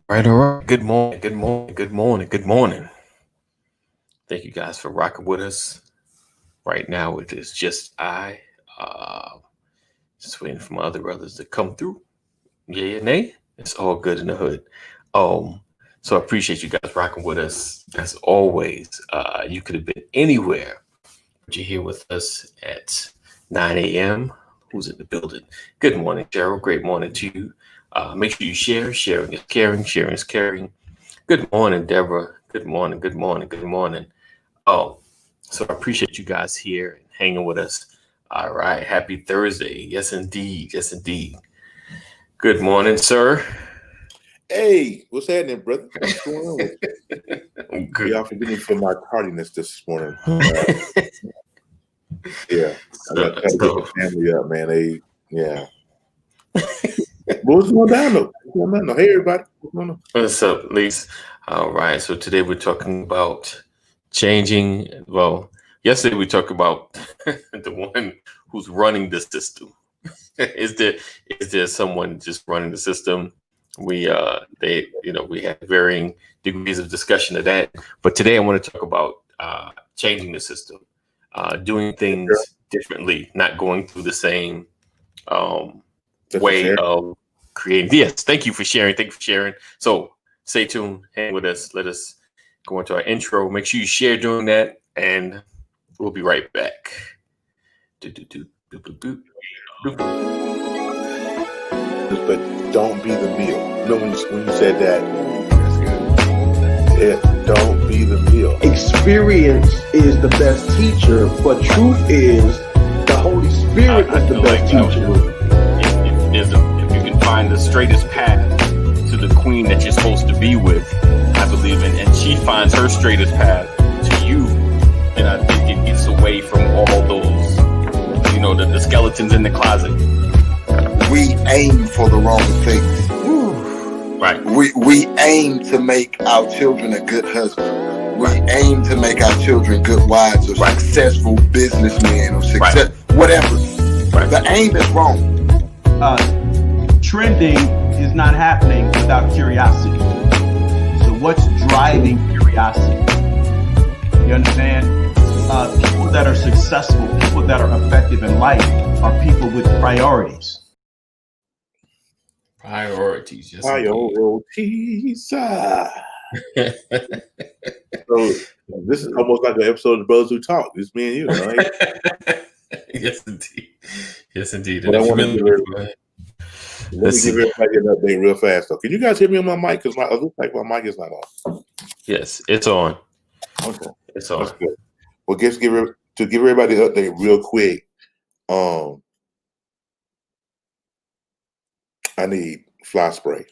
All right. Good morning. Good morning. Good morning. Good morning. Thank you guys for rocking with us. Right now, it is just I. Uh, just waiting for my other brothers to come through. Yeah, nay. It's all good in the hood. Um, so I appreciate you guys rocking with us as always. You could have been anywhere, but you're here with us at 9 a.m. Who's in the building? Good morning, Cheryl. Great morning to you. Make sure you share. Sharing is caring. Sharing is caring. Good morning, Deborah. Good morning. Good morning. Good morning. Oh, so I appreciate you guys here and hanging with us. All right. Happy Thursday. Yes, indeed. Yes, indeed. Good morning, sir. Hey, what's happening, brother? What's going on with you? Good. Y'all forgive me for my tardiness this morning. Yeah, I got to get the family up, man. What's going down though? What's going on? Hey, everybody. What's going on? What's up, Lise? All right. So today we're talking about changing. Well, yesterday we talked about the one who's running the system. Is there someone just running the system? We had varying degrees of discussion of that. But today I want to talk about changing the system, doing things differently, not going through the same way of creating. Yes, thank you for sharing. Thank you for sharing. So stay tuned, hang with us. Let us go into our intro. Make sure you share during that, and we'll be right back. But don't be the meal. You know when you said that? Yeah, don't be the meal. Experience is the best teacher, but truth is the Holy Spirit is the best teacher. If you can find the straightest path to the queen that you're supposed to be with, I believe in, and she finds her straightest path to you, then I think it gets away from all those, the skeletons in the closet. We aim for the wrong things. Right. We aim to make our children a good husband. We aim to make our children good wives or successful businessmen or whatever. Right. The aim is wrong. Trending is not happening without curiosity. So what's driving curiosity? You understand? People that are successful, people that are effective in life are people with priorities. Priorities. Yes, priorities. So this is almost like an episode of the Brothers Who Talk. It's me and you, right? Yes, indeed. Yes, indeed. But I want to let me give everybody an update real fast, though. Can you guys hear me on my mic? Because it looks like my mic is not on. Yes, it's on. Okay, it's on. That's good. Well, give everybody an update real quick. I need fly spray.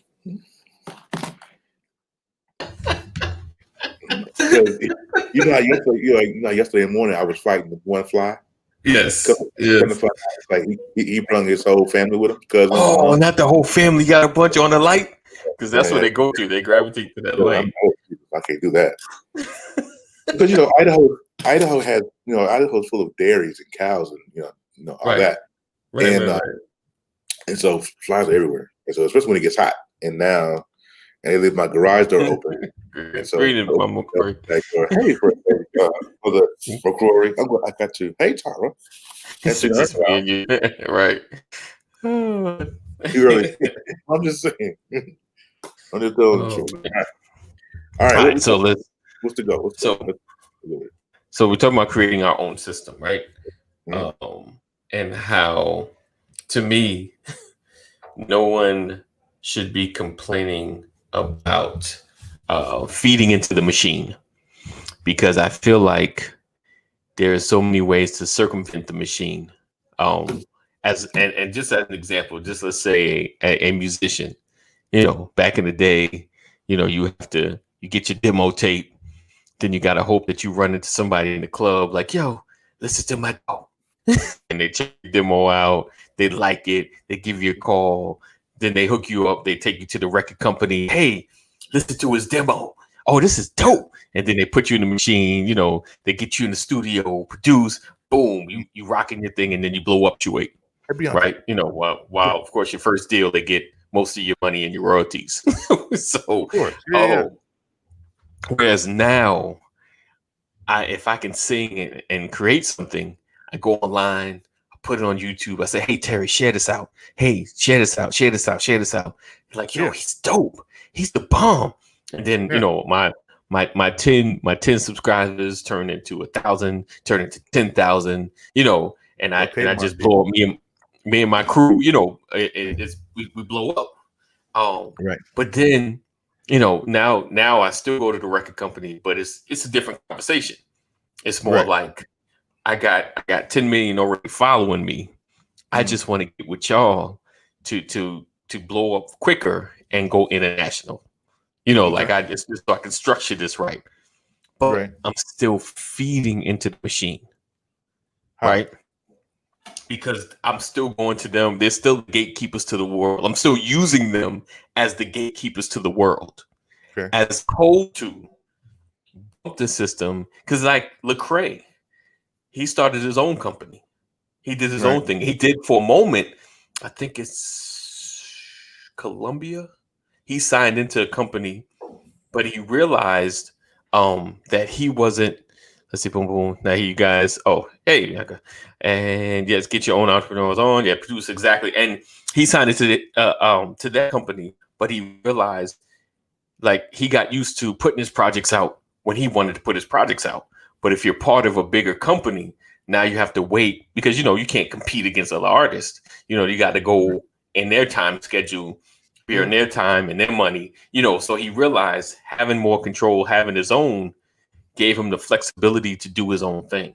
Yesterday morning I was fighting with one fly. Yes. Like he brought his whole family with him. Oh, not the whole family got a bunch on the light? Because that's what they go to. They gravitate to that light. I can't do that. Because Idaho has Idaho's full of dairies and cows and all that. And so flies are everywhere. And so especially when it gets hot. And they leave my garage door open. And so hey, for McCrory, I got you. Hey, Tara. That's you. Right. I'm just saying. I'm just telling the truth. All right. So what's the go? So we're talking about creating our own system, right? Mm-hmm. And how, to me, no one should be complaining about feeding into the machine, because I feel like there's so many ways to circumvent the machine. Just as an example, just let's say a musician, back in the day, you get your demo tape, then you got to hope that you run into somebody in the club like, yo, listen to my demo. And they check the demo out, they like it, they give you a call, then they hook you up, they take you to the record company. Hey, listen to his demo. Oh, this is dope. And then they put you in the machine, they get you in the studio, produce, boom, you rocking your thing, and then you blow up to it. Right? While of course your first deal, they get most of your money in your royalties. So, Of course. Yeah. whereas now, if I can sing and create something, I go online, I put it on YouTube. I say, "Hey Terry, share this out. Hey, share this out. Share this out. Share this out." Like, yo, he's dope. He's the bomb. And then you know my 10 subscribers turn into 1,000, turn into 10,000. You know, and I just blow up me and my crew. You know, we blow up. Right. But then, you know, now I still go to the record company, but it's a different conversation. It's more like I got 10 million already following me. I just want to get with y'all to blow up quicker and go international. You know, like I just so I can structure this right. But I'm still feeding into the machine. Right? Because I'm still going to them. They're still the gatekeepers to the world. I'm still using them as the gatekeepers to the world. As opposed to the system. Because like Lecrae, he started his own company. He did his own thing. He did for a moment, I think it's Columbia. He signed into a company, but he realized that he wasn't. Let's see, boom, boom. Now here you guys. Oh, hey, and yes, get your own entrepreneurs on. Yeah, produce exactly. And he signed into to that company, but he realized like he got used to putting his projects out when he wanted to put his projects out. But if you're part of a bigger company, now you have to wait because you know you can't compete against other artists. You know, you got to go in their time schedule, be in their time and their money. You know, so he realized having more control, having his own, gave him the flexibility to do his own thing.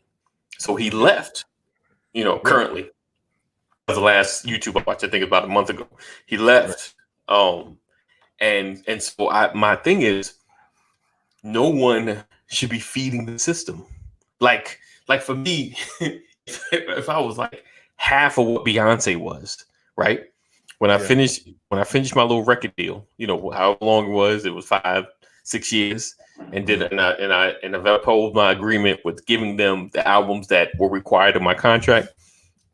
So he left, you know, currently. The last YouTube I watched, I think about a month ago, he left. And so my thing is, no one should be feeding the system. Like for me, if I was like half of what Beyonce was, right? When I finished my little record deal, you know, how long it was 5-6 years, and I upheld my agreement with giving them the albums that were required in my contract,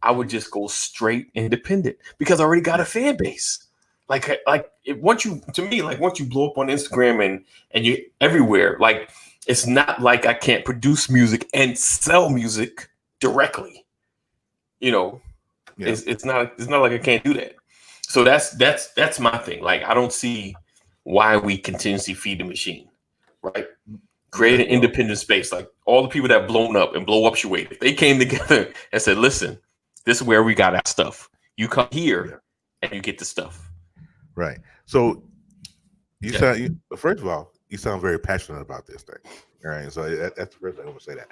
I would just go straight independent because I already got a fan base. Once you blow up on Instagram and you're everywhere, like it's not like I can't produce music and sell music directly. You know, it's not like I can't do that. So that's my thing. Like I don't see why we continuously feed the machine, right? Create an independent space. Like all the people that have blown up and blow up your way, if they came together and said, "Listen, this is where we got our stuff. You come here and you get the stuff." Right. So you sound, first of all, you sound very passionate about this thing. All right. So that's the first thing I want to say that.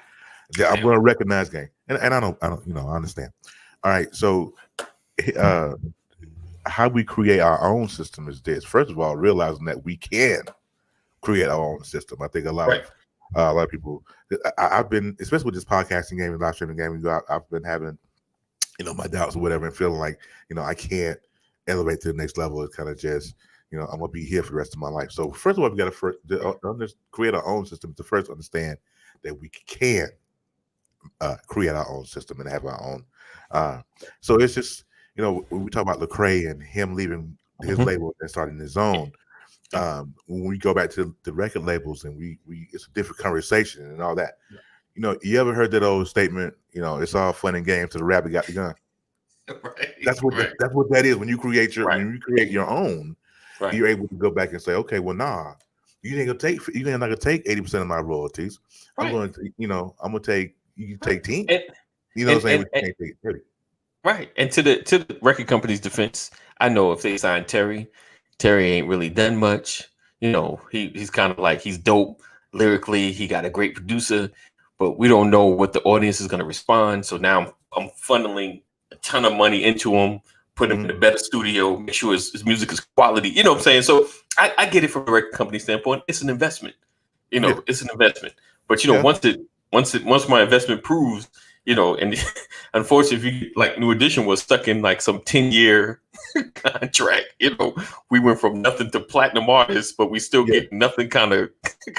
Yeah, I'm going to recognize game. And I don't, you know, I understand. All right. So how we create our own system is this. First of all, realizing that we can create our own system. I think a lot of people, I've been, especially with this podcasting game and live streaming game, I've been having, you know, my doubts or whatever and feeling like, you know, I can't elevate to the next level. It's kind of just, you know, I'm gonna be here for the rest of my life. So first of all, we got to create our own system to first understand that we can create our own system and have our own. So it's just, you know, when we talk about Lecrae and him leaving his label and starting his own, when we go back to the record labels and we it's a different conversation and all that. You know, you ever heard that old statement? You know, it's all fun and games till the rabbit got the gun. That's what that is. When you create your own, you're able to go back and say, okay, well, nah, you're not gonna take 80% of my royalties. I'm going to, you know, I'm gonna take 10. You know what I'm saying? Can't take 30. Right. And to the record company's defense, I know if they signed Terry ain't really done much. You know, he's kind of like, he's dope lyrically. He got a great producer, but we don't know what the audience is going to respond. So now I'm funneling a ton of money into him, put him in a better studio, make sure his music is quality. You know what I'm saying? So I get it from a record company standpoint. It's an investment. You know, it's an investment. But you know, once my investment proves, you know, and unfortunately, if you like New Edition was stuck in like some 10-year contract, you know, we went from nothing to platinum artists, but we still get nothing kind of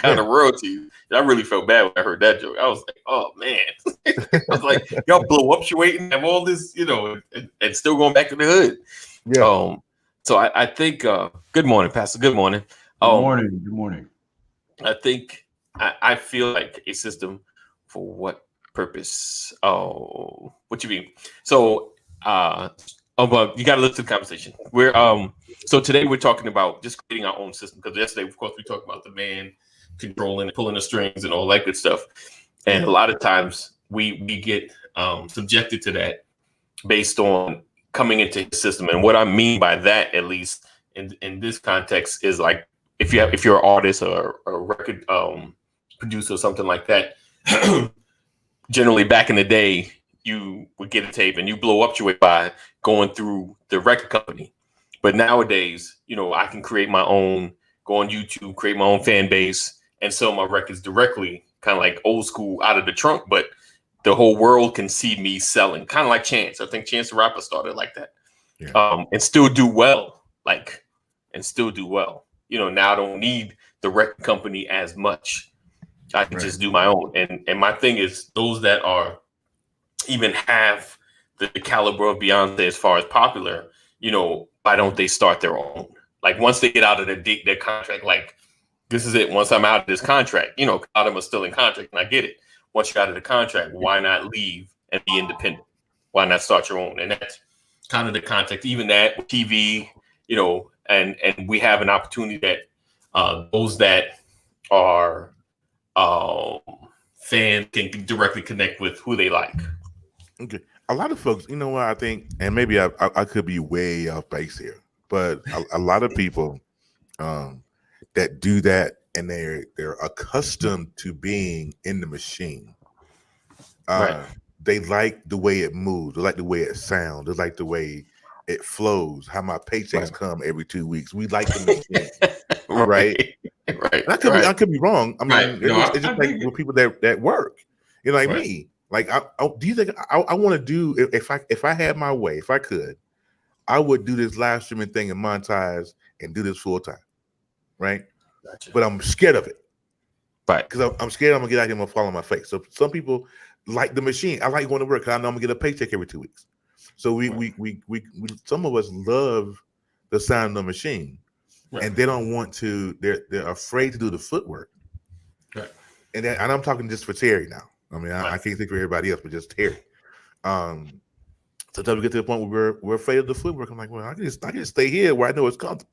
royalties. I really felt bad when I heard that joke. I was like, oh man, I was like, y'all blow up your weight and have all this, you know, and still going back to the hood. So I think good morning, Pastor. Good morning. Good morning. Good morning. I think I feel like a system for what purpose? Oh, what you mean? So but you got to listen to the conversation. We're so today we're talking about just creating our own system, because yesterday, of course, we talked about the man controlling and pulling the strings and all that good stuff. And a lot of times we get subjected to that based on coming into his system. And what I mean by that, at least in this context, is like if you're an artist or a record producer or something like that, generally back in the day, you would get a tape and you blow up your way by going through the record company. But nowadays, I can create my own, go on YouTube, create my own fan base, and sell my records directly, kind of like old school out of the trunk. But the whole world can see me selling, kind of like Chance. I think Chance the Rapper started like that, and still do well. Now I don't need the record company as much. I can just do my own. And my thing is, those that are even have the caliber of Beyonce as far as popular, why don't they start their own? Like once they get out of their contract, like this is it. Once I'm out of this contract, a lot of them are still in contract, and I get it. Once you're out of the contract, why not leave and be independent? Why not start your own? And that's kind of the context. Even that with TV, and we have an opportunity that those that are fans can directly connect with who they like. Okay. A lot of folks, you know what I think, and maybe I could be way off base here, but a lot of people that do that, and they're accustomed to being in the machine. They like the way it moves. They like the way it sounds. They like the way it flows. How my paychecks come every 2 weeks. We like the machine, right? Right. I could be wrong. I mean, it's just like with people that work, like me. Like, do you think I want to do, if I had my way, if I could, I would do this live streaming thing and monetize and do this full time, right? Gotcha. But I'm scared of it, right? Because I'm scared I'm gonna get out here and I'm gonna fall on my face. So some people like the machine. I like going to work because I know I'm gonna get a paycheck every 2 weeks. So we some of us love the sound of the machine, and they don't want to. They're afraid to do the footwork, right? And I'm talking just for Terry now. I mean, I can't think for everybody else, but just Terry. Sometimes we get to the point where we're afraid of the footwork. I'm like, well, I can just stay here where I know it's comfortable.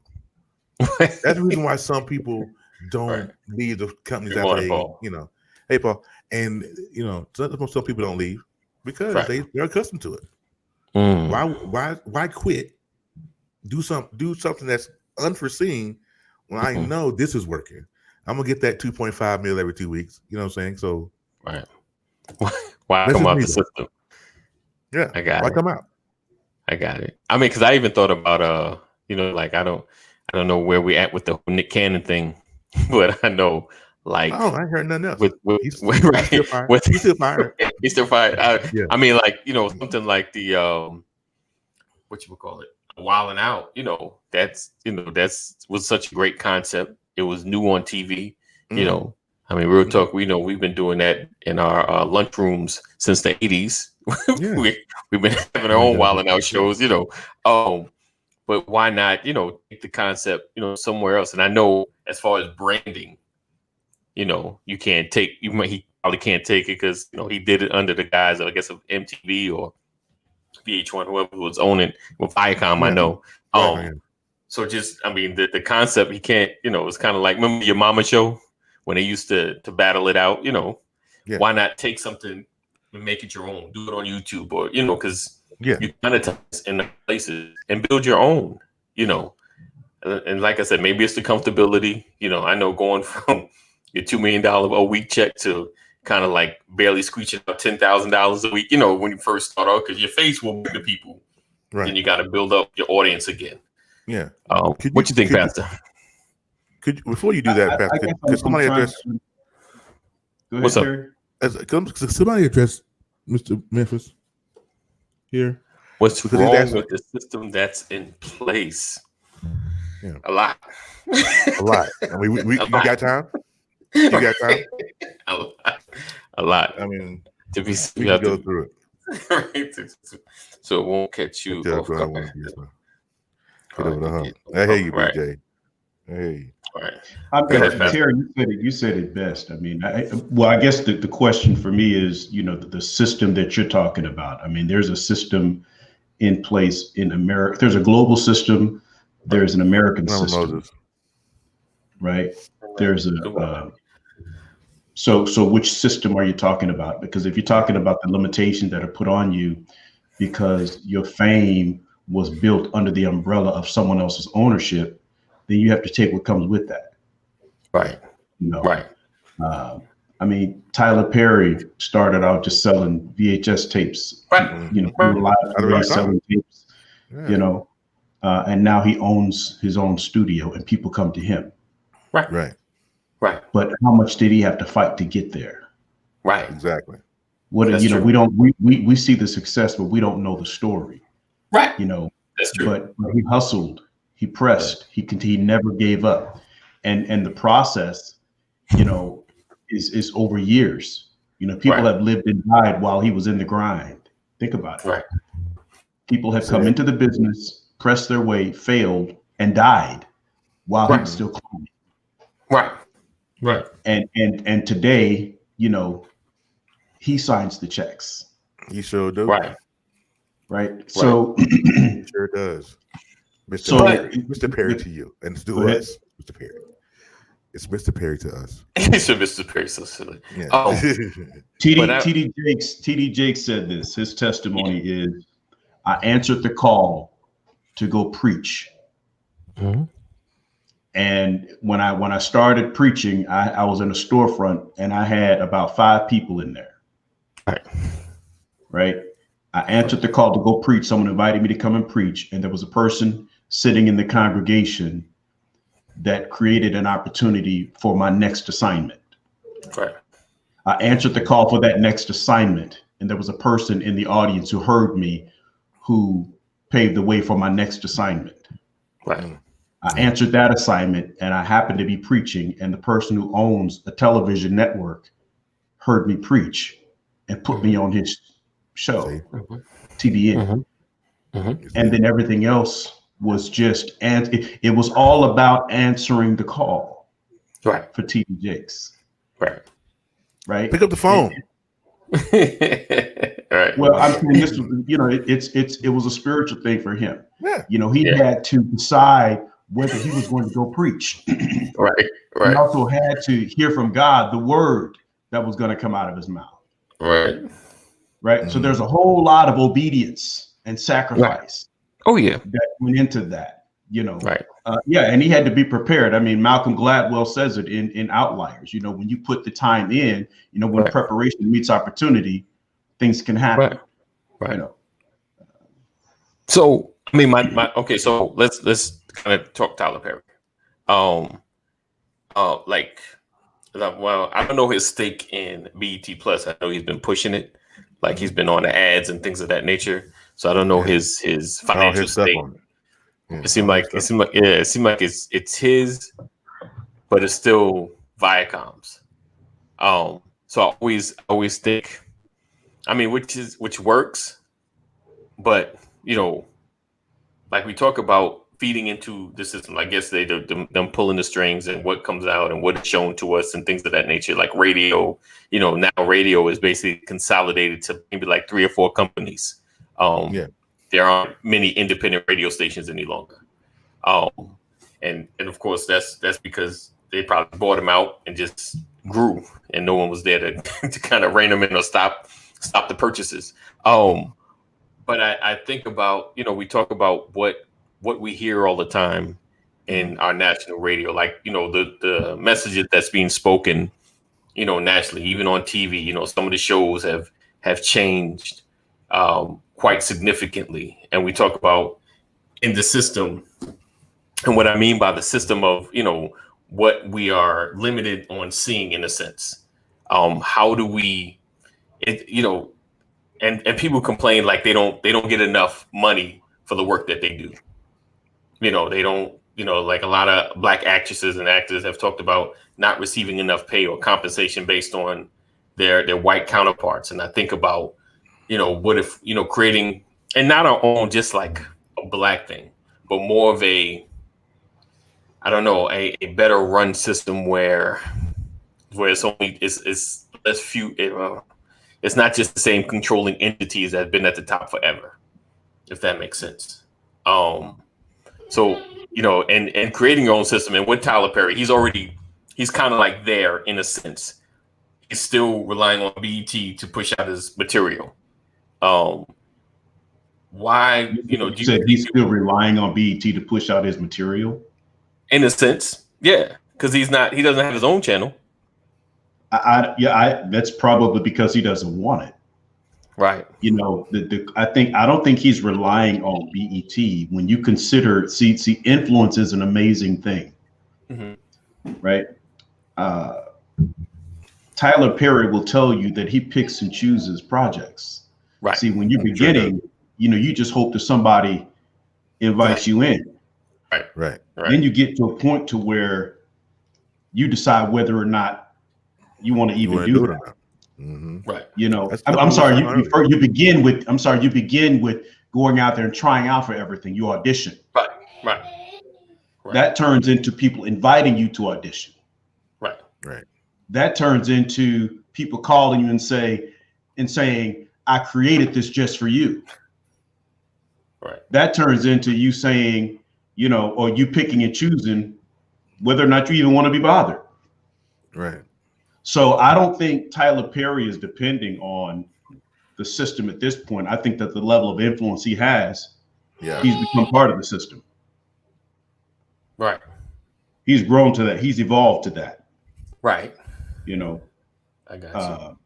That's the reason why some people don't leave the companies after they, hey, Paul. And, some people don't leave because they're accustomed to it. Why quit? Do something that's unforeseen when I know this is working. I'm going to get that 2.5 mil every 2 weeks. You know what I'm saying? So, why come out the system? Yeah, I got why it. Come out? I got it. I mean, because I even thought about like I don't know where we at with the Nick Cannon thing, but I know like I heard nothing else. He's still fired. He's still fired. I mean, like something like the what you would call it, Wilding Out. That's was such a great concept. It was new on TV. I mean, real talk. We've been doing that in our lunchrooms since the 80s. We've been having our own Wilding Out shows, but why not, take the concept, somewhere else? And I know as far as branding, you can't take, he probably can't take it because, he did it under the guise of, I guess, of MTV or VH1, whoever was owning with Viacom, I know. So just, I mean, the concept, he can't, it's kind of like, remember your mama show when they used to battle it out, why not take something and make it your own, do it on YouTube or, because you monetize in the places and build your own, and like I said, maybe it's the comfortability, I know going from your $2 million a week check to kind of like barely screeching up $10,000 a week, when you first start out, because your face will bring the people, and you got to build up your audience again. Yeah. What you think, Pastor? Before you do that, Pastor, could somebody address? What's up? Could somebody address Mr. Memphis here? What's wrong with the system that's in place? Yeah. A lot. A lot. I mean, we got time. You got time? A lot. I mean, to be we can go through it. So it won't catch you off guard. Get over the hump. Yeah. I hear you, Right. BJ. Hey. Right. I Go ahead, mean, Pastor. Terry, you said it best. I mean, I guess the question for me is, the system that you're talking about. I mean, there's a system in place in America. There's a global system. There's an American system, Moses. right? There's so which system are you talking about? Because if you're talking about the limitations that are put on you because your fame was built under the umbrella of someone else's ownership, then you have to take what comes with that. Right. Right. I mean, Tyler Perry started out just selling VHS tapes. Right. Live selling tapes. Yeah. And now he owns his own studio, and people come to him. Right. But how much did he have to fight to get there? Right. Exactly. That's true. We see the success, but we don't know the story. Right. That's true. But he hustled, he pressed, he never gave up, and the process, is over years. People have lived and died while he was in the grind. Think about it. Right. People have come into the business, pressed their way, failed, and died while he was still climbing. Right. Right. And today, he signs the checks. He sure do. Right. So he sure does. Mr. Perry to you. And to us, Mr. Perry. It's Mr. Perry to us. It's Mr. Perry, so silly. Yeah. TD Jakes said this. His testimony is, I answered the call to go preach. Mm-hmm. And when I started preaching, I was in a storefront and I had about 5 people in there. Right. I answered the call to go preach. Someone invited me to come and preach. And there was a person sitting in the congregation that created an opportunity for my next assignment. Right. I answered the call for that next assignment. And there was a person in the audience who heard me, who paved the way for my next assignment. Right. I answered that assignment, and I happened to be preaching, and the person who owns a television network heard me preach and put me on his show, TBN. And then everything else was just, and it was all about answering the call for TD Jakes. Right. Pick up the phone. Right. Well, I mean, this was, it was a spiritual thing for him. Yeah. He had to decide whether he was going to go preach. Right. He also had to hear from God the word that was going to come out of his mouth. Right. Mm-hmm. So there's a whole lot of obedience and sacrifice. Oh yeah. That went into that. Right. And he had to be prepared. I mean, Malcolm Gladwell says it in Outliers. When you put the time in, when preparation meets opportunity, things can happen. Right. So I mean, okay. So let's kind of talk Tyler Perry. Well, I don't know his stake in BET Plus. I know he's been pushing it, like he's been on the ads and things of that nature. So I don't know his financial stake. It seemed like it's his, but it's still Viacom's. So I always think, I mean, which works, but like we talk about feeding into the system, I guess them pulling the strings and what comes out and what is shown to us and things of that nature, like radio. Now radio is basically consolidated to maybe like 3 or 4 companies. There aren't many independent radio stations any longer. And of course that's because they probably bought them out and just grew and no one was there to kind of rein them in or stop the purchases. But I think about, we talk about what we hear all the time in our national radio, like, the messages that's being spoken, nationally, even on TV, some of the shows have changed quite significantly. And we talk about in the system, and what I mean by the system of, what we are limited on seeing in a sense. How do we, and people complain like they don't get enough money for the work that they do. They don't, like a lot of Black actresses and actors have talked about not receiving enough pay or compensation based on their white counterparts. And I think about, what if, creating, and not our own, just like a Black thing, but more of a, I don't know, a better run system where it's only it's less few. It's not just the same controlling entities that have been at the top forever, if that makes sense. So and creating your own system, and with Tyler Perry, he's kind of like there in a sense. He's still relying on BET to push out his material. Why, you said he's still relying on BET to push out his material? In a sense, yeah, because he doesn't have his own channel. That's probably because he doesn't want it. Right. I don't think he's relying on BET when you consider, see, influence is an amazing thing. Mm-hmm. Right. Tyler Perry will tell you that he picks and chooses projects. Right. See, when you're beginning, you just hope that somebody invites you in. Right. Then you get to a point to where you decide whether or not you want to even do that. Mm-hmm. Right. I'm sorry. You begin with going out there and trying out for everything. You audition. Right. That turns into people inviting you to audition. Right. That turns into people calling you and saying, I created this just for you. Right. That turns into you saying, or you picking and choosing whether or not you even want to be bothered. Right. So I don't think Tyler Perry is depending on the system at this point. I think that the level of influence he has, he's become part of the system. Right. He's grown to that. He's evolved to that. Right. I got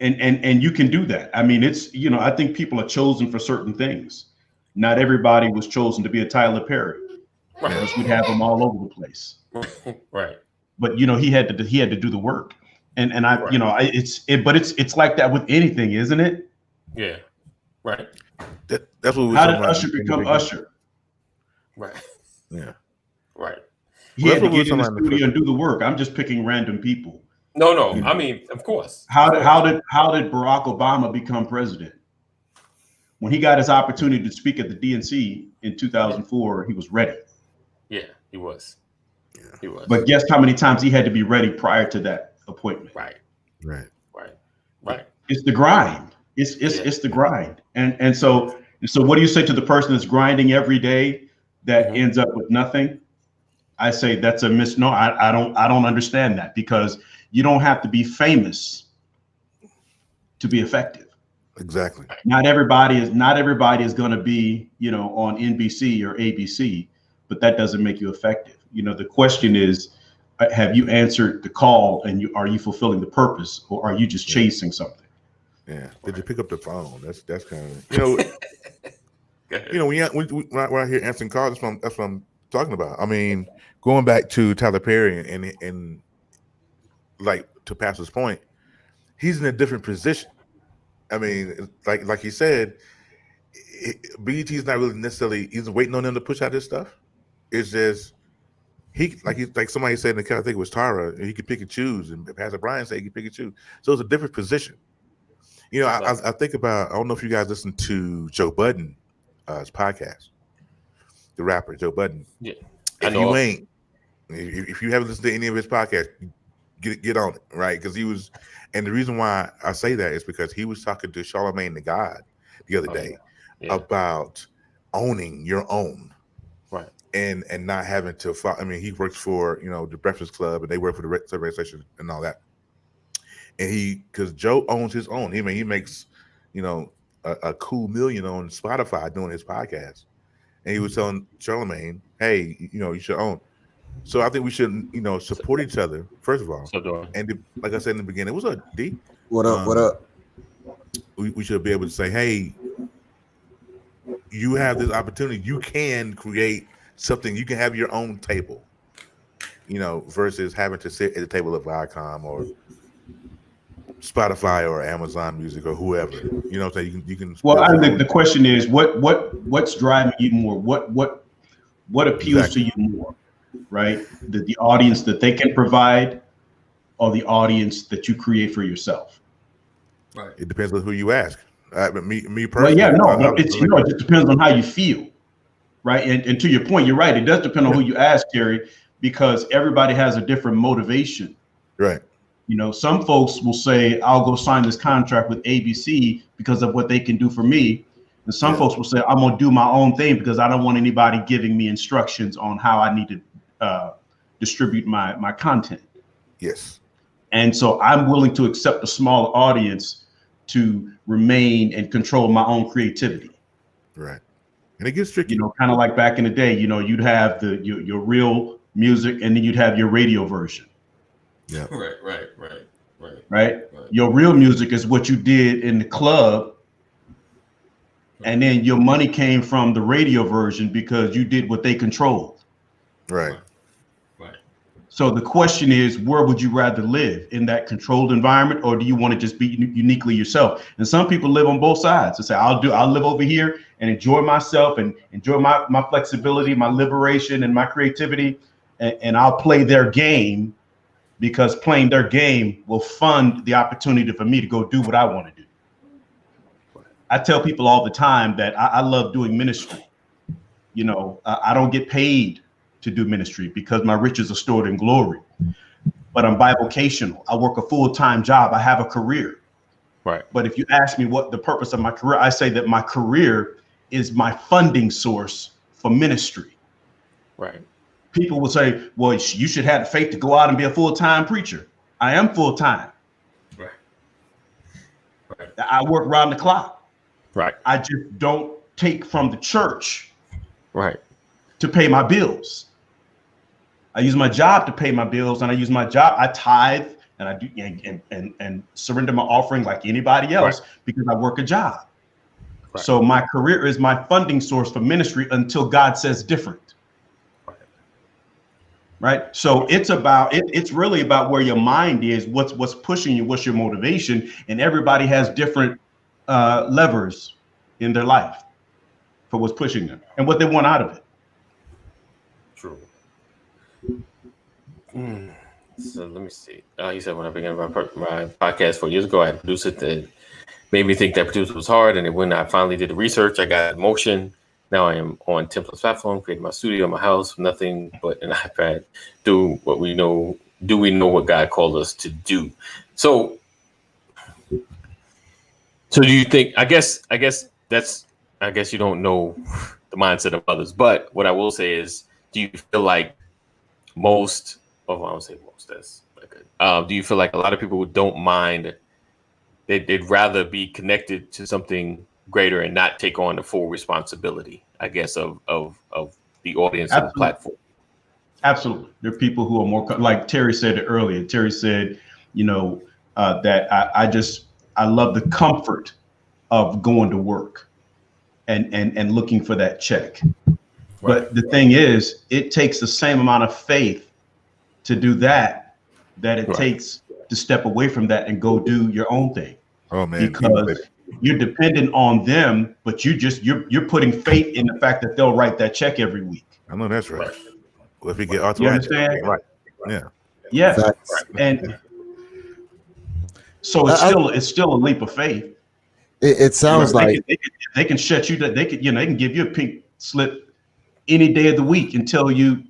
you. And you can do that. I mean, it's, I think people are chosen for certain things. Not everybody was chosen to be a Tyler Perry. Right. Else we'd have them all over the place. Right. But he had to do the work. And it's like that with anything, isn't it? Yeah. Right. That's what how did Usher become Usher? Right. Yeah. Right. He had to get in the studio and do the work. I'm just picking random people. No. I mean, of course. How did Barack Obama become president? When he got his opportunity to speak at the DNC in 2004, he was ready. Yeah, he was. He was. But guess how many times he had to be ready prior to that appointment? Right. It's the grind. It's the grind. And so what do you say to the person that's grinding every day that ends up with nothing? I say that's a misnomer. I don't understand that, because you don't have to be famous to be effective. Exactly. Not everybody is going to be, on NBC or ABC, but that doesn't make you effective. The question is, have you answered the call, and are you fulfilling the purpose, or are you just chasing something? Yeah. Did you pick up the phone? That's kind of, when I hear answering calls, that's what I'm talking about. I mean, going back to Tyler Perry and like to Pastor's point, he's in a different position. I mean, like he said, BET is not really necessarily he's waiting on them to push out this stuff. It's just like somebody said in the chat, I think it was Tara, he could pick and choose, and Pastor Brian said he could pick and choose. So it's a different position. I think about, I don't know if you guys listen to Joe Budden, his podcast, the rapper Joe Budden. Yeah, if you haven't listened to any of his podcasts, get on it, right? Because and the reason why I say that is because he was talking to Charlamagne the God the other day about owning your own, right? And not having to follow. I mean, he works for the Breakfast Club, and they work for the survey station and all that. And because Joe owns his own. He makes a cool million on Spotify doing his podcast, and he was telling Charlamagne, hey, you should own. So I think we should support each other first of all. And like I said in the beginning, what's up, D? What up? We should be able to say, hey, you have this opportunity. You can create something. You can have your own table, versus having to sit at the table of Viacom or Spotify or Amazon Music or whoever. You know what I'm saying? You can. Well, I think the question is, what's driving you more? What appeals to you more? Right? The audience that they can provide, or the audience that you create for yourself? Right. It depends on who you ask. Me personally. Well, yeah, no, but it just depends on how you feel. right? And to your point, you're right. It does depend on who you ask, Terry, because everybody has a different motivation. Right. You know, some folks will say, I'll go sign this contract with ABC because of what they can do for me. And some folks will say, I'm going to do my own thing because I don't want anybody giving me instructions on how I need to distribute my content. Yes. And so I'm willing to accept a smaller audience to remain and control my own creativity. Right. And it gets tricky. You know, kind of like back in the day, you know, you'd have your real music and then you'd have your radio version. Yeah. Right. Your real music is what you did in the club. And then your money came from the radio version because you did what they controlled. Right. So the question is, where would you rather live, in that controlled environment, or do you want to just be uniquely yourself? And some people live on both sides. They say, I'll live over here and enjoy myself and enjoy my flexibility, my liberation and my creativity. And I'll play their game because playing their game will fund the opportunity for me to go do what I want to do. I tell people all the time that I love doing ministry. You know, I don't get paid to do ministry because my riches are stored in glory, but I'm bivocational. I work a full-time job. I have a career. Right. But if you ask me what the purpose of my career, I say that my career is my funding source for ministry. Right. People will say, well, you should have the faith to go out and be a full-time preacher. I am full-time. Right. I work around the clock. Right. I just don't take from the church. Right. To pay my bills. I use my job to pay my bills, and I use my job. I tithe and I do and surrender my offering like anybody else because I work a job. Right. So my career is my funding source for ministry until God says different. Right. So it's really about where your mind is, what's pushing you, what's your motivation, and everybody has different levers in their life for what's pushing them and what they want out of it. True. So let me see. You said when I began my podcast 4 years ago, I produced it. That made me think that producing was hard. And then when I finally did the research, I got motion. Now I am on Templates platform, creating my studio, my house, nothing but an iPad. Do we know what God called us to do? So do you think? I guess you don't know the mindset of others, but what I will say is, do you feel like do you feel like a lot of people don't mind, they'd rather be connected to something greater and not take on the full responsibility, I guess, of the audience and the platform? Absolutely. There are people who are more, like Terry said it earlier. Terry said, you know, that I love the comfort of going to work and looking for that check. But the thing is, it takes the same amount of faith to do that it takes to step away from that and go do your own thing. Oh man, because you're dependent on them, but you're putting faith in the fact that they'll write that check every week. I know that's right. Well, if we get you understand? right? Yeah. Yeah. And so it's still a leap of faith. It sounds like they can shut you. They can give you a pink slip any day of the week and tell you,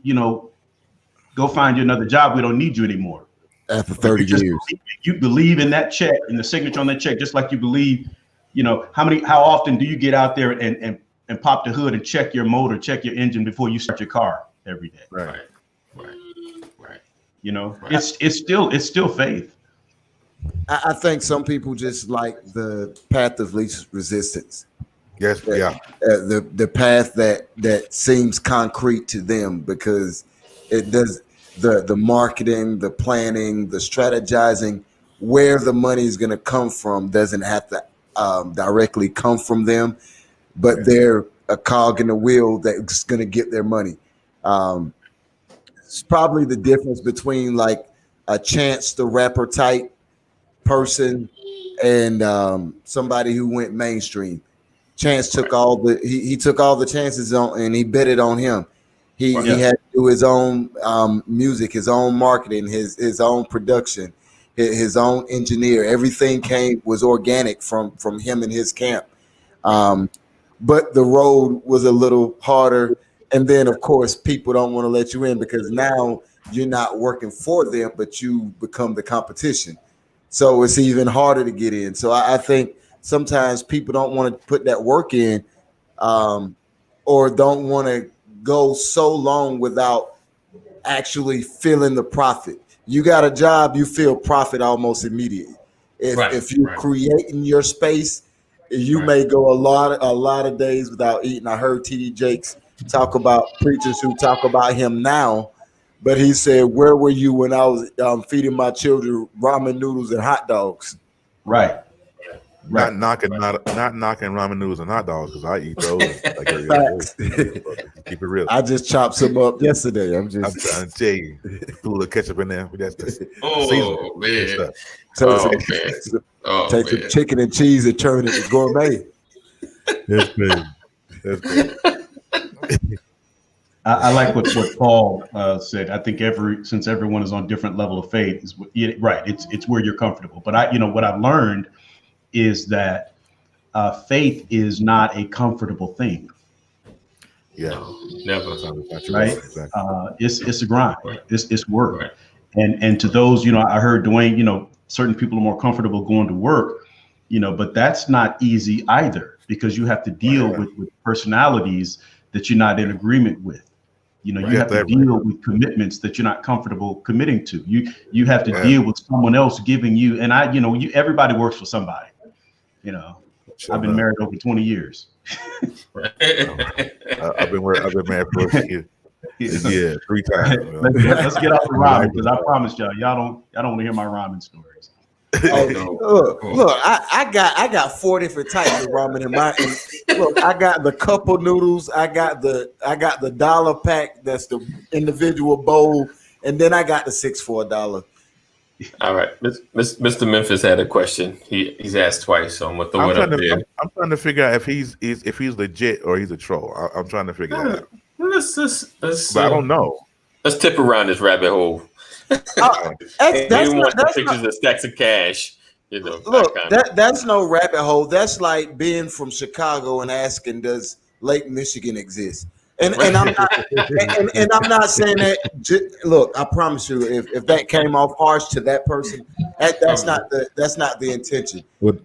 go find you another job. We don't need you anymore. After 30 years, you believe in that check and the signature on that check, just like you believe. How often do you get out there and pop the hood and check your motor, check your engine before you start your car every day? Right. It's still faith. I think some people just like the path of least resistance. Yes, yeah. The path that seems concrete to them, because it does the marketing, the planning, the strategizing, where the money is going to come from doesn't have to directly come from them, but they're a cog in the wheel that's going to get their money. It's probably the difference between like a Chance the Rapper type person and somebody who went mainstream. Chance took he took all the chances on, and he bet it on him. He had to do his own music, his own marketing, his own production, his own engineer. Everything was organic from him and his camp. but the road was a little harder. And then, of course, people don't want to let you in because now you're not working for them, but you become the competition. So it's even harder to get in. So I think sometimes people don't want to put that work in, or don't want to go so long without actually feeling the profit. You got a job, you feel profit almost immediately. If you're creating your space, you may go a lot of days without eating. I heard TD Jakes talk about preachers who talk about him now, but he said, "Where were you when I was feeding my children ramen noodles and hot dogs?" Right. Not knocking ramen noodles and hot dogs because I eat those. Keep it real. I just chopped some up yesterday. I'm trying to tell you, put a little ketchup in there. That's Oh man. Stuff. Take some chicken and cheese and turn it to gourmet. That's good. I like what Paul said. I think since everyone is on different level of faith, it's where you're comfortable. But what I've learned is that faith is not a comfortable thing. Yeah, never. Right? Exactly. It's a grind. Right. It's work. Right. And to those, I heard Dwayne, certain people are more comfortable going to work, but that's not easy either, because you have to deal with personalities that you're not in agreement with. You have to deal with commitments that you're not comfortable committing to. You have to deal with someone else giving you, and everybody works for somebody. I've been married over 20 years. I've been married for 3 times. Let's get off the ramen, because I promise y'all don't want to hear my ramen stories. Look, I got 4 different types of ramen in my. Look, I got the couple noodles. I got the dollar pack. That's the individual bowl, and then I got the 6 for $1. All right, Mr. Memphis had a question. He's asked twice, so I'm gonna throw it up there. I'm trying to figure out if he's legit or he's a troll. I'm trying to figure that out. Let's But I don't know. Let's tip around this rabbit hole. That's pictures of stacks of cash. Look, that's no rabbit hole. That's like being from Chicago and asking, does Lake Michigan exist? And I'm not and I'm not saying that. Look, I promise you, if that came off harsh to that person, that's not the intention. Well,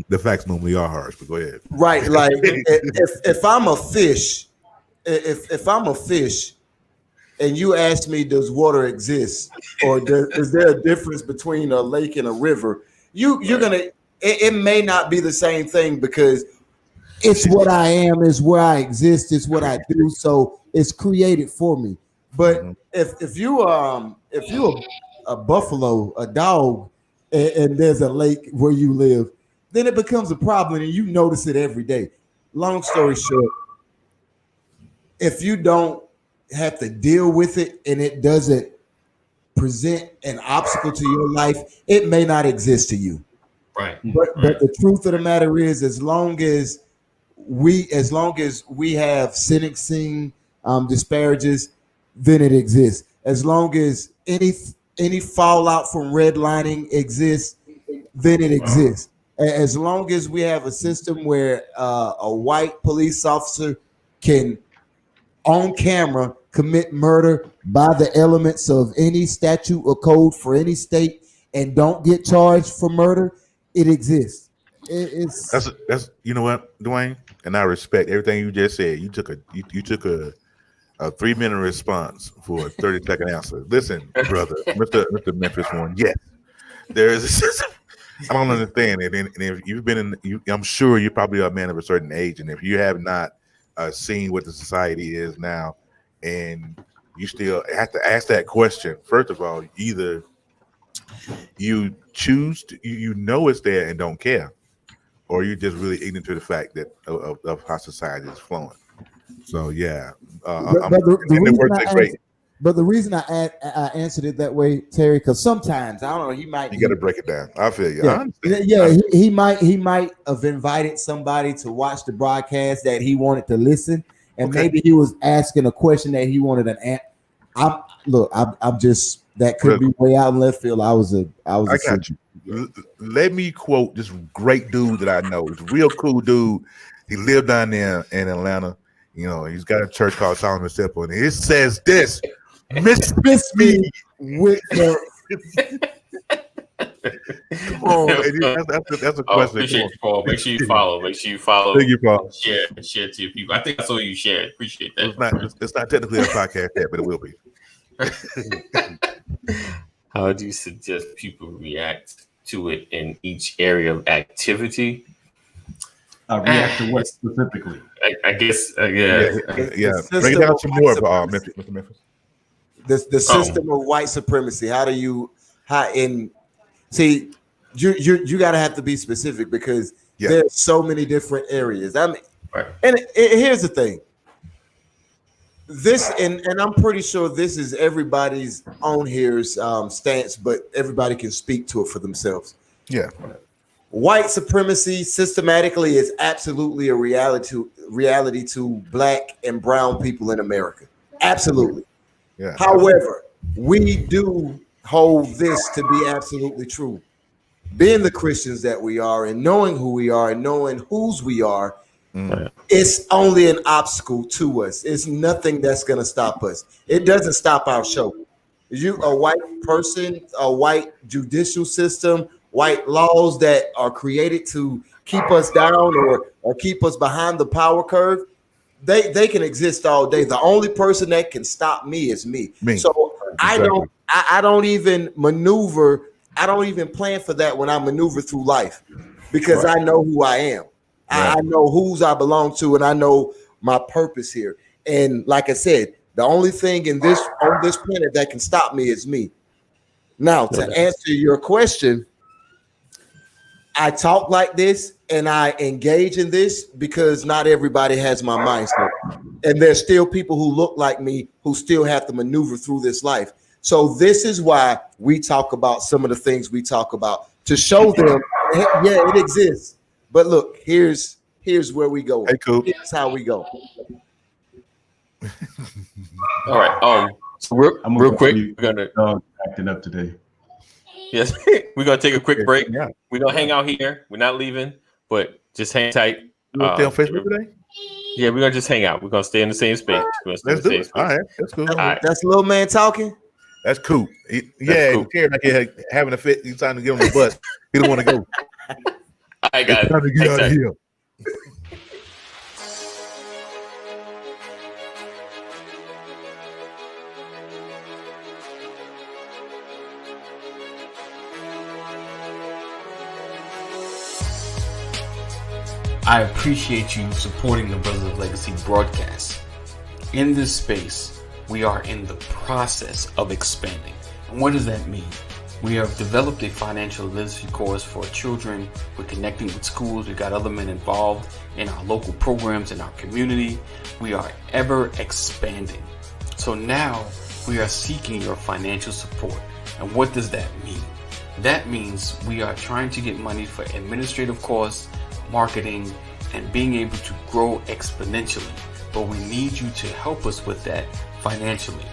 the facts normally are harsh, but go ahead. Right, like if I'm a fish, if I'm a fish, and you ask me, does water exist, or is there a difference between a lake and a river? You're gonna. It may not be the same thing, because it's what I am, is where I exist, is what I do. So it's created for me. But if you a buffalo, a dog, and there's a lake where you live, then it becomes a problem, and you notice it every day. Long story short, if you don't have to deal with it and it doesn't present an obstacle to your life, it may not exist to you. Right. But the truth of the matter is, as long as we have sentencing disparages, then it exists. As long as any fallout from redlining exists, then it exists. As long as we have a system where a white police officer can, on camera, commit murder by the elements of any statute or code for any state and don't get charged for murder, it exists. That's you know what, Dwayne, and I respect everything you just said. You took a 3-minute response for a 30-second answer. Listen, brother, Mr. Memphis one. Yes, there is a system. I don't understand it, and if you've been I'm sure you're probably a man of a certain age, and if you have not seen what the society is now, and you still have to ask that question. First of all, either you choose to, you know it's there and don't care, or you're just really ignorant to the fact that of how society is flowing. So yeah, but the reason I answered it that way, Terry, because sometimes I don't know, you got to break it down. I feel you. He might have invited somebody to watch the broadcast that he wanted to listen, and maybe he was asking a question that he wanted an answer. I'm just, that could be way out in left field. I got you. Let me quote this great dude that I know. It's a real cool dude He lived down there in Atlanta. You know, he's got a church called Solomon Temple, and it says this: "Miss me with the." Come on, that's a question. Appreciate you, Paul. Make sure you follow. Make sure you follow. Thank you, Paul. Share to your people. I think I saw you share. Appreciate that. It's not technically a podcast yet, but it will be. How do you suggest people react to it in each area of activity? React to what specifically? I guess, Yeah. Bring down some more, Mr. Memphis. The system of white supremacy. You gotta have to be specific because there's so many different areas. I mean, right. And here's the thing. This and I'm pretty sure this is everybody's on here's stance, but everybody can speak to it for themselves. Yeah. White supremacy systematically is absolutely a reality to black and brown people in America. Absolutely. Yeah. However, we do hold this to be absolutely true. Being the Christians that we are and knowing who we are and knowing whose we are, it's only an obstacle to us. It's nothing that's going to stop us. It doesn't stop our show. You a white person, a white judicial system, white laws that are created to keep us down or keep us behind the power curve, they can exist all day. The only person that can stop me is me. So exactly. I don't even maneuver. I don't even plan for that when I maneuver through life because I know who I am. I know whose I belong to, and I know my purpose here. And like I said, the only thing on this planet that can stop me is me. Now, to answer your question, I talk like this and I engage in this because not everybody has my mindset. And there's still people who look like me who still have to maneuver through this life. So this is why we talk about some of the things we talk about to show them, yeah, it exists. But look, here's where we go. Hey, cool. Here's how we go. All right. So real quick, we're gonna acting up today. Yes, we're gonna take a quick break. Yeah. We're gonna hang out here. We're not leaving, but just hang tight. You want to stay on Facebook today? Yeah, we're gonna just hang out. We're gonna stay in the same space. Let's do it. All right, that's cool. All right. That's a little man talking. That's cool. Cool. Like he's having a fit. He's trying to get on the bus. He don't want to go. I got it. Time to get out of here. I appreciate you supporting the Brothers of Legacy broadcast. In this space, we are in the process of expanding. And what does that mean? We have developed a financial literacy course for children. We're connecting with schools. We've got other men involved in our local programs in our community. We are ever expanding. So now we are seeking your financial support. And what does that mean? That means we are trying to get money for administrative costs, marketing, and being able to grow exponentially. But we need you to help us with that financially.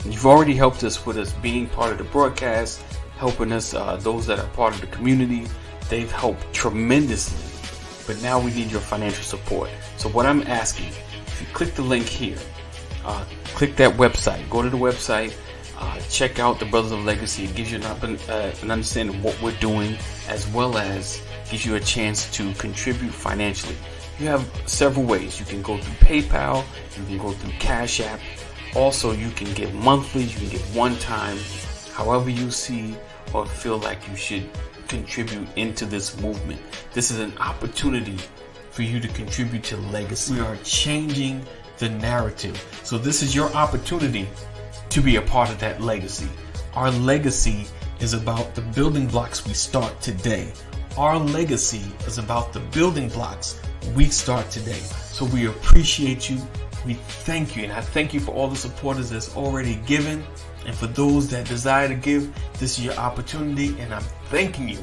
And you've already helped us with us being part of the broadcast, helping us, those that are part of the community. They've helped tremendously. But now we need your financial support. So what I'm asking, if you click the link here, click that website, go to the website, check out the Brothers of Legacy. It gives you an understanding of what we're doing, as well as gives you a chance to contribute financially. You have several ways. You can go through PayPal, you can go through Cash App. Also, you can give monthly, you can give one time, however you see or feel like you should contribute into this movement. This is an opportunity for you to contribute to legacy. We are changing the narrative. So this is your opportunity to be a part of that legacy. Our legacy is about the building blocks we start today. Our legacy is about the building blocks we start today. So we appreciate you. We thank you. And I thank you for all the supporters that's already given. And for those that desire to give, this is your opportunity. And I'm thanking you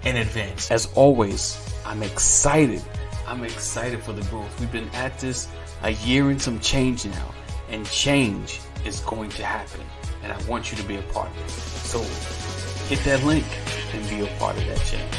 in advance. As always, I'm excited. I'm excited for the growth. We've been at this a year and some change now. And change is going to happen. And I want you to be a part of it. So hit that link and be a part of that change.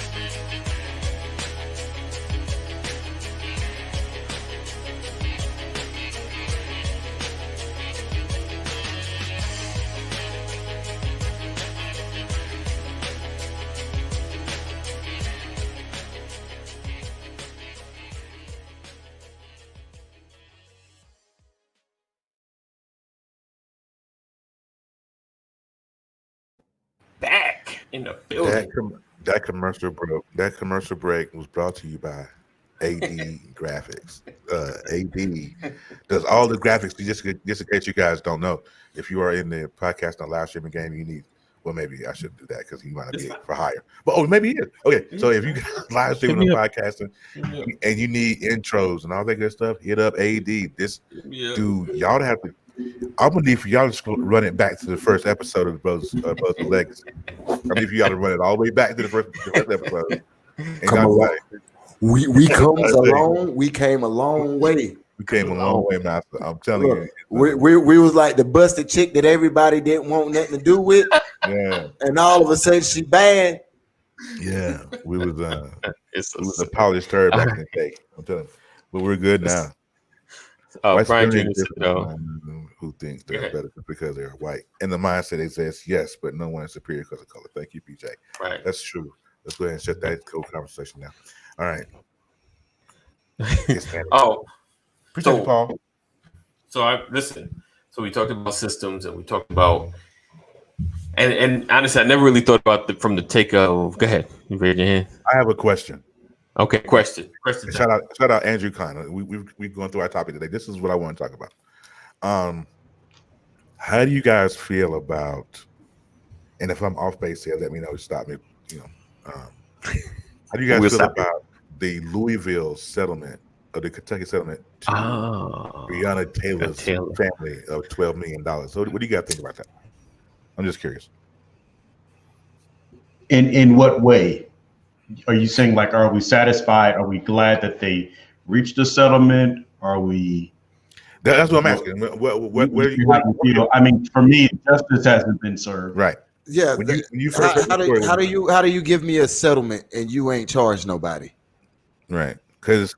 in the building. That commercial break was brought to you by AD Graphics. AD does all the graphics. Just in case you guys don't know, if you are in the podcast and live streaming game, you need. Well, maybe I shouldn't do that because he might not be for hire. But maybe he is. Okay, so if you got live streaming and podcasting and you need intros and all that good stuff, hit up AD. This dude, y'all have to. I'm gonna need for y'all to run it back to the first episode of Brothers Legacy. I need for y'all to run it all the way back to the first episode. Come on. We came a long way. We came a long way, master. I'm telling you. We was like the busted chick that everybody didn't want nothing to do with. Yeah. And all of a sudden she bad. Yeah. We was a polished turd back in the day. I'm telling you. But we're good now. Brian Jr. Who thinks they're better because they're white. And the mindset exists, yes, but no one is superior because of color. Thank you, PJ. Right. That's true. Let's go ahead and shut that cool conversation down. All right. Appreciate you, Paul. So listen. So we talked about systems, and we talked about, and honestly, I never really thought about from the take of. Go ahead, you raise your hand. I have a question. Okay, question. Shout out Andrew Klein. We've gone through our topic today. This is what I want to talk about. How do you guys feel about? And if I'm off base here, let me know. Stop me. How do you guys feel about the Louisville settlement of the Kentucky settlement to Breonna Taylor's family of $12 million? So what do you guys think about that? I'm just curious. In what way? Are you saying, like, are we satisfied? Are we glad that they reached a settlement? Are we? That's what I'm asking. Where do you feel? I mean, for me, justice hasn't been served. Right. Yeah. When you first how do you give me a settlement and you ain't charged nobody? Right. Because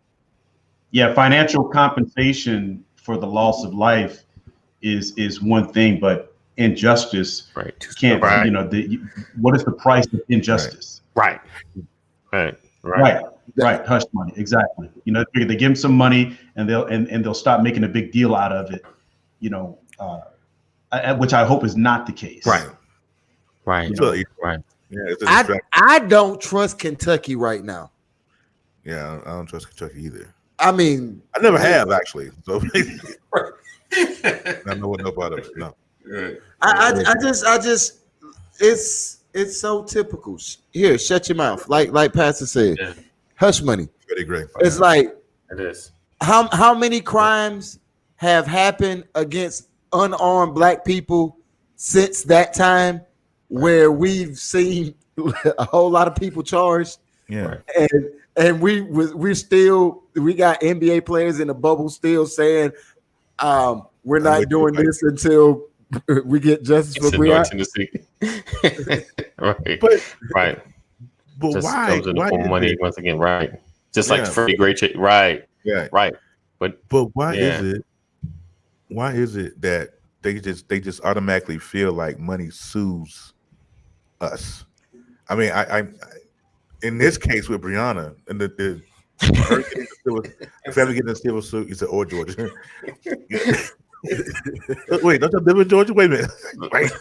financial compensation for the loss of life is one thing, but injustice can't. Right. What is the price of injustice? Right. Hush money. Exactly. They give them some money and they'll stop making a big deal out of it. Which I hope is not the case. Right. Yeah. I don't trust Kentucky right now. Yeah, I don't trust Kentucky either. I mean, I never have actually. So I know what no part of it. No. I just it's so typical. Here, shut your mouth. Like Pastor said, hush money. Pretty great. It's like it is. How many crimes have happened against unarmed black people since that time, where we've seen a whole lot of people charged? Yeah. And we got NBA players in the bubble still saying we're not doing this until we get justice for Breonna. Right. But just why? Why money once again? Right. Just like Freddie Gray. Right. Yeah. Right. But why is it? Why is it that they just automatically feel like money soothes us? I mean, I in this case with Breonna and the family getting a civil suit, you said, "Oh, Georgia." Wait, don't you live in Georgia? Wait a minute. Right.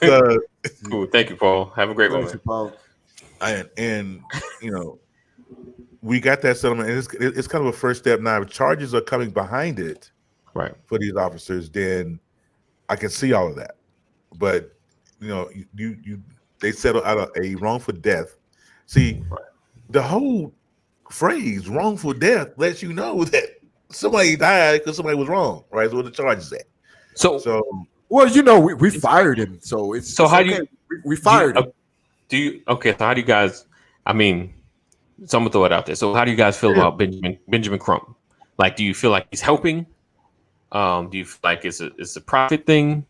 Cool. Thank you, Paul. Have a great one, Paul. And we got that settlement, and it's kind of a first step now. If charges are coming behind it, right, for these officers, then I can see all of that. But they settle out of a wrongful death. See, the whole phrase "wrongful death" lets you know that somebody died because somebody was wrong, right? So what the charges at? So well, we fired him, so it's so. How okay. do you? We fired him. Okay? So how do you guys? I mean, someone throw it out there. So how do you guys feel about Benjamin Crump? Like, do you feel like he's helping? Do you feel like it's a profit thing?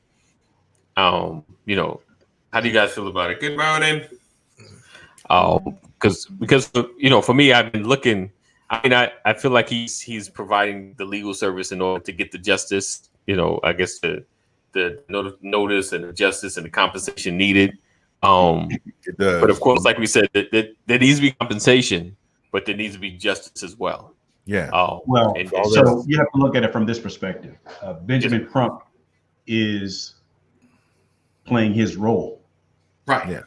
How do you guys feel about it? Good morning. Because for me, I've been looking. I mean, I feel like he's providing the legal service in order to get the justice. I guess the notice and the justice and the compensation needed. It does. But of course, like we said, there needs to be compensation, but there needs to be justice as well. Yeah. So you have to look at it from this perspective. Benjamin Crump is playing his role. Right. Yeah.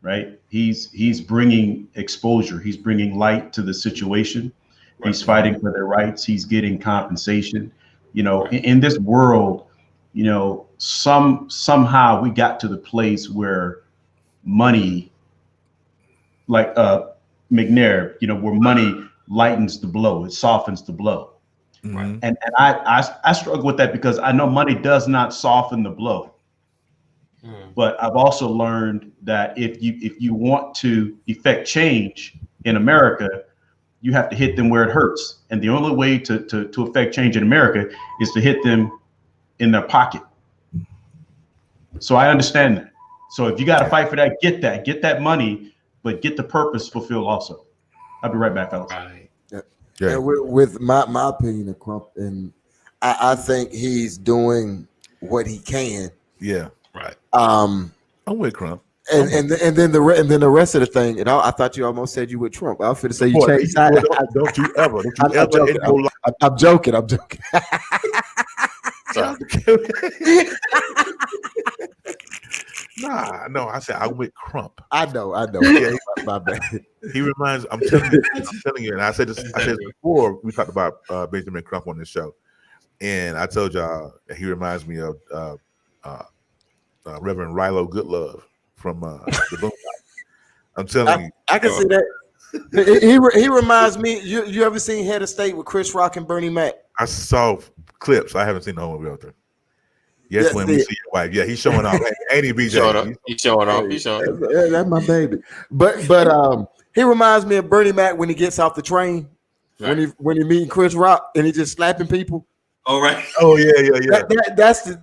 right? He's bringing exposure. He's bringing light to the situation. He's fighting for their rights. He's getting compensation. In this world, somehow we got to the place where money, like McNair, where money lightens the blow, it softens the blow. Mm-hmm. And I struggle with that because I know money does not soften the blow. But I've also learned that if you want to effect change in America, you have to hit them where it hurts. And the only way to affect change in America is to hit them in their pocket. So I understand that. So if you got to fight for that, get that money, but get the purpose fulfilled also. I'll be right back, fellas. Right. Yeah. And with my opinion of Crump, and I think he's doing what he can. Yeah. Right. I'm with Crump. And then the rest of the thing, and I thought you almost said you with Trump. I was finna say you Boy, changed sides. Don't you ever. I'm joking. Nah, no, I said I'm with Crump. I know. Yeah. My bad. He reminds. I'm telling you, and I said this before we talked about Benjamin Crump on this show, and I told y'all he reminds me of Reverend Rilo Goodlove from the Boondocks. I'm telling you, I can see that. He reminds me. You ever seen Head of State with Chris Rock and Bernie Mac? I saw clips. I haven't seen the whole movie out there. Yes, when we see your wife. Yeah, he's showing off. Ain't he, BJ? He's showing off. He's showing off. Yeah, that's my baby. But he reminds me of Bernie Mac when he gets off the train, right. when he meeting Chris Rock and he just slapping people. Oh right. Oh yeah. That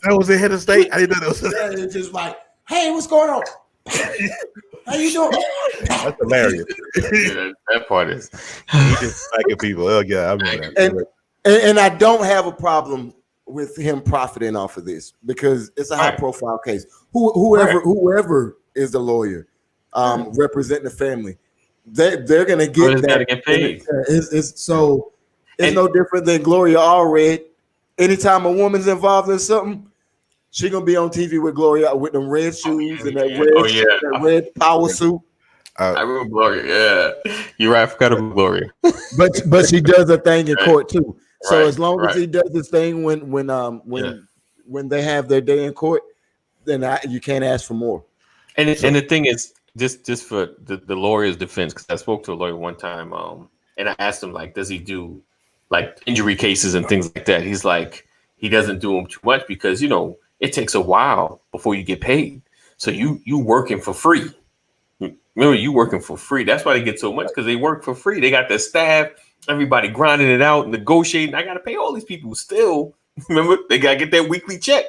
was the Head of State. I didn't know that was. It's just like, hey, what's going on? How you doing? That's hilarious. Yeah, that part is. He just smacking people. Oh yeah, I mean that. And I don't have a problem with him profiting off of this because it's a high profile case. Whoever is the lawyer representing the family, they're gonna get that. Gotta get paid. It's no different than Gloria Allred. Anytime a woman's involved in something, she gonna be on TV with Gloria with them red shoes and that red power suit. I remember Gloria. Yeah, you're right. I forgot about Gloria. but she does a thing in court too. So as long as he does this thing when they have their day in court, then you can't ask for more. And the thing is, just for the lawyer's defense, because I spoke to a lawyer one time, and I asked him like, does he do like injury cases and things like that? He's like, he doesn't do them too much because it takes a while before you get paid. So you working for free. Remember, you working for free. That's why they get so much because they work for free. They got their staff. Everybody grinding it out, negotiating. I got to pay all these people still. Remember, they got to get their weekly check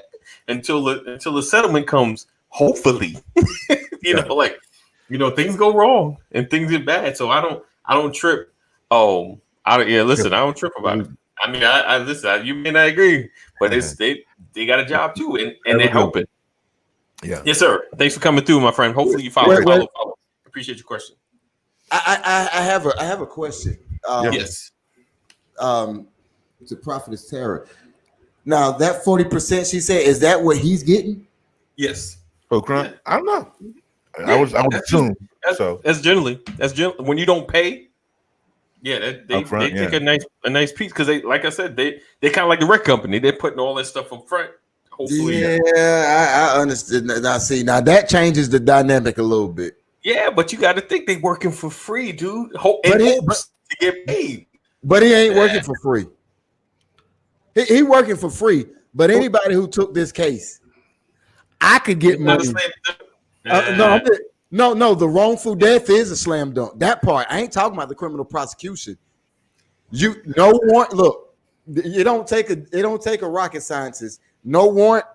until the settlement comes. Hopefully, things go wrong and things get bad. So I don't trip. I don't trip about it. I mean, I listen. You may not agree, but they got a job too, and they're helping. Yeah. Yes, sir. Thanks for coming through, my friend. Hopefully you follow. Appreciate your question. I have a question. Yes. To Prophetess Tara. Now that 40% she said, is that what he's getting? Yes. Oh, Crump? Yeah. I don't know. I was assume. That's generally when you don't pay. Yeah, they take a nice piece because they, like I said, they kind of like the rec company. They're putting all that stuff up front. Hopefully, I understood. Now that changes the dynamic a little bit. Yeah, but you got to think they working for free, dude. To get paid. But he ain't working for free. He working for free. But anybody who took this case, I could get money. No. The wrongful death is a slam dunk. That part, I ain't talking about the criminal prosecution. It don't take a rocket scientist. No warrant.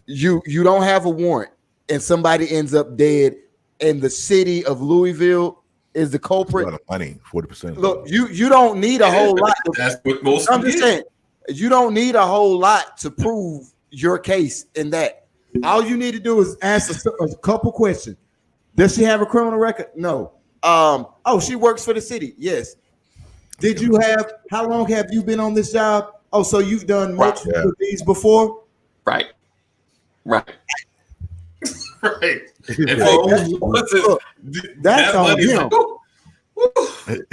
You don't have a warrant, and somebody ends up dead, and the city of Louisville is the culprit. A lot of money, 40%. Look, you don't need a whole lot. That's what most. I'm just saying, you don't need a whole lot to prove your case in that. All you need to do is ask a couple questions. Does she have a criminal record? No. She works for the city. Yes. How long have you been on this job? Oh, so you've done multiple of these before? Right. Right. And That's on money's him. like, woo, woo.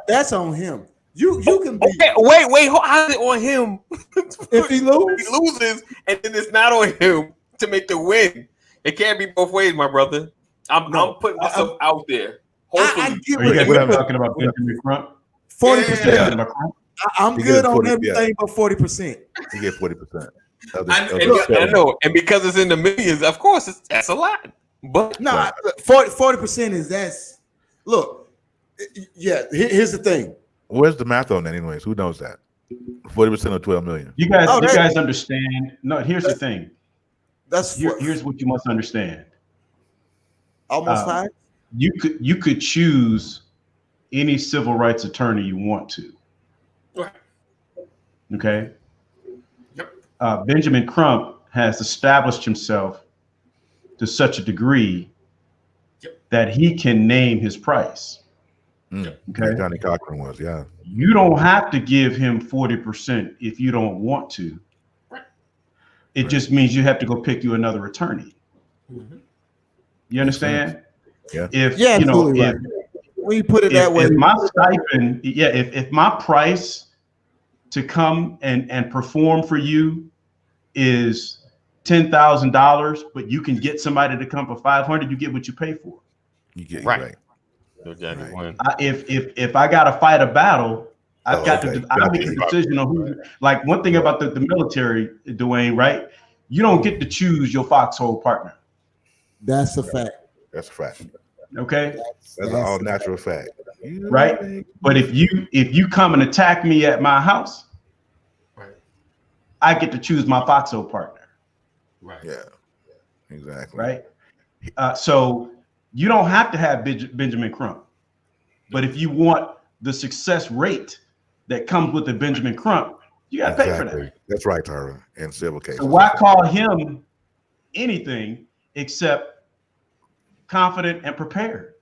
That's on him. You can be Okay, wait. How's it on him? if he He loses. loses, and then it's not on him to make the win. It can't be both ways, my brother. I'm putting myself out there. Hopefully, I get Are you guys what not talking about Benjamin Crump? 40%. Yeah. About Crump? I'm He good gets on 40, everything but 40%. You get 40%. I know, and because it's in the millions, of course, that's a lot. But No, Right. 40% is that's look. Yeah, here's the thing. Where's the math on that, anyways? Who knows that? 40% of 12 million. You guys, Oh, you that- guys understand? No, here's the thing. That's Here's what you must understand. almost 5. You could choose any civil rights attorney you want to. Right. Okay. Yep. Benjamin Crump has established himself to such a degree that he can name his price. Okay. Like Johnny Cochran was, yeah. You don't have to give him 40% if you don't want to. It just means you have to go pick you another attorney. You understand? Yeah. If Yeah, you know, absolutely if, right. When you put it that way, if my stipend, if my price to come and perform for you is $10,000, but you can get somebody to come for 500, you get what you pay for. You get Right. right. No Johnny win. If I got to fight a battle, I've Oh, got okay. to. I make a decision on who. Like one thing about the military, Dwayne, right? You don't get to choose your foxhole partner. that's a fact. That's a fact. Okay, That's an all natural fact. right? But if you come and attack me at my house, Right. I get to choose my foxhole partner. Right. Yeah. Exactly. Right? So you don't have to have Benjamin Crump, but if you want the success rate that comes with the Benjamin Crump, you got to pay for that. That's right, Tyra. In civil cases. So why call him anything except confident and prepared?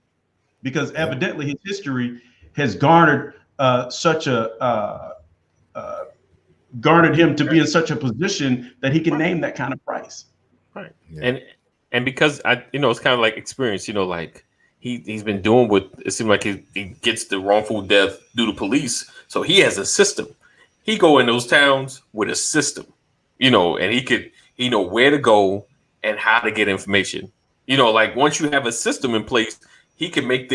Because evidently his history has garnered garnered him to be in such a position that he can name that kind of price. Right. Yeah. And because it's kind of like experience, like he's been doing what it seems like he gets the wrongful death due to police. So he has a system. He go in those towns with a system, and he know where to go and how to get information. Like once you have a system in place, he make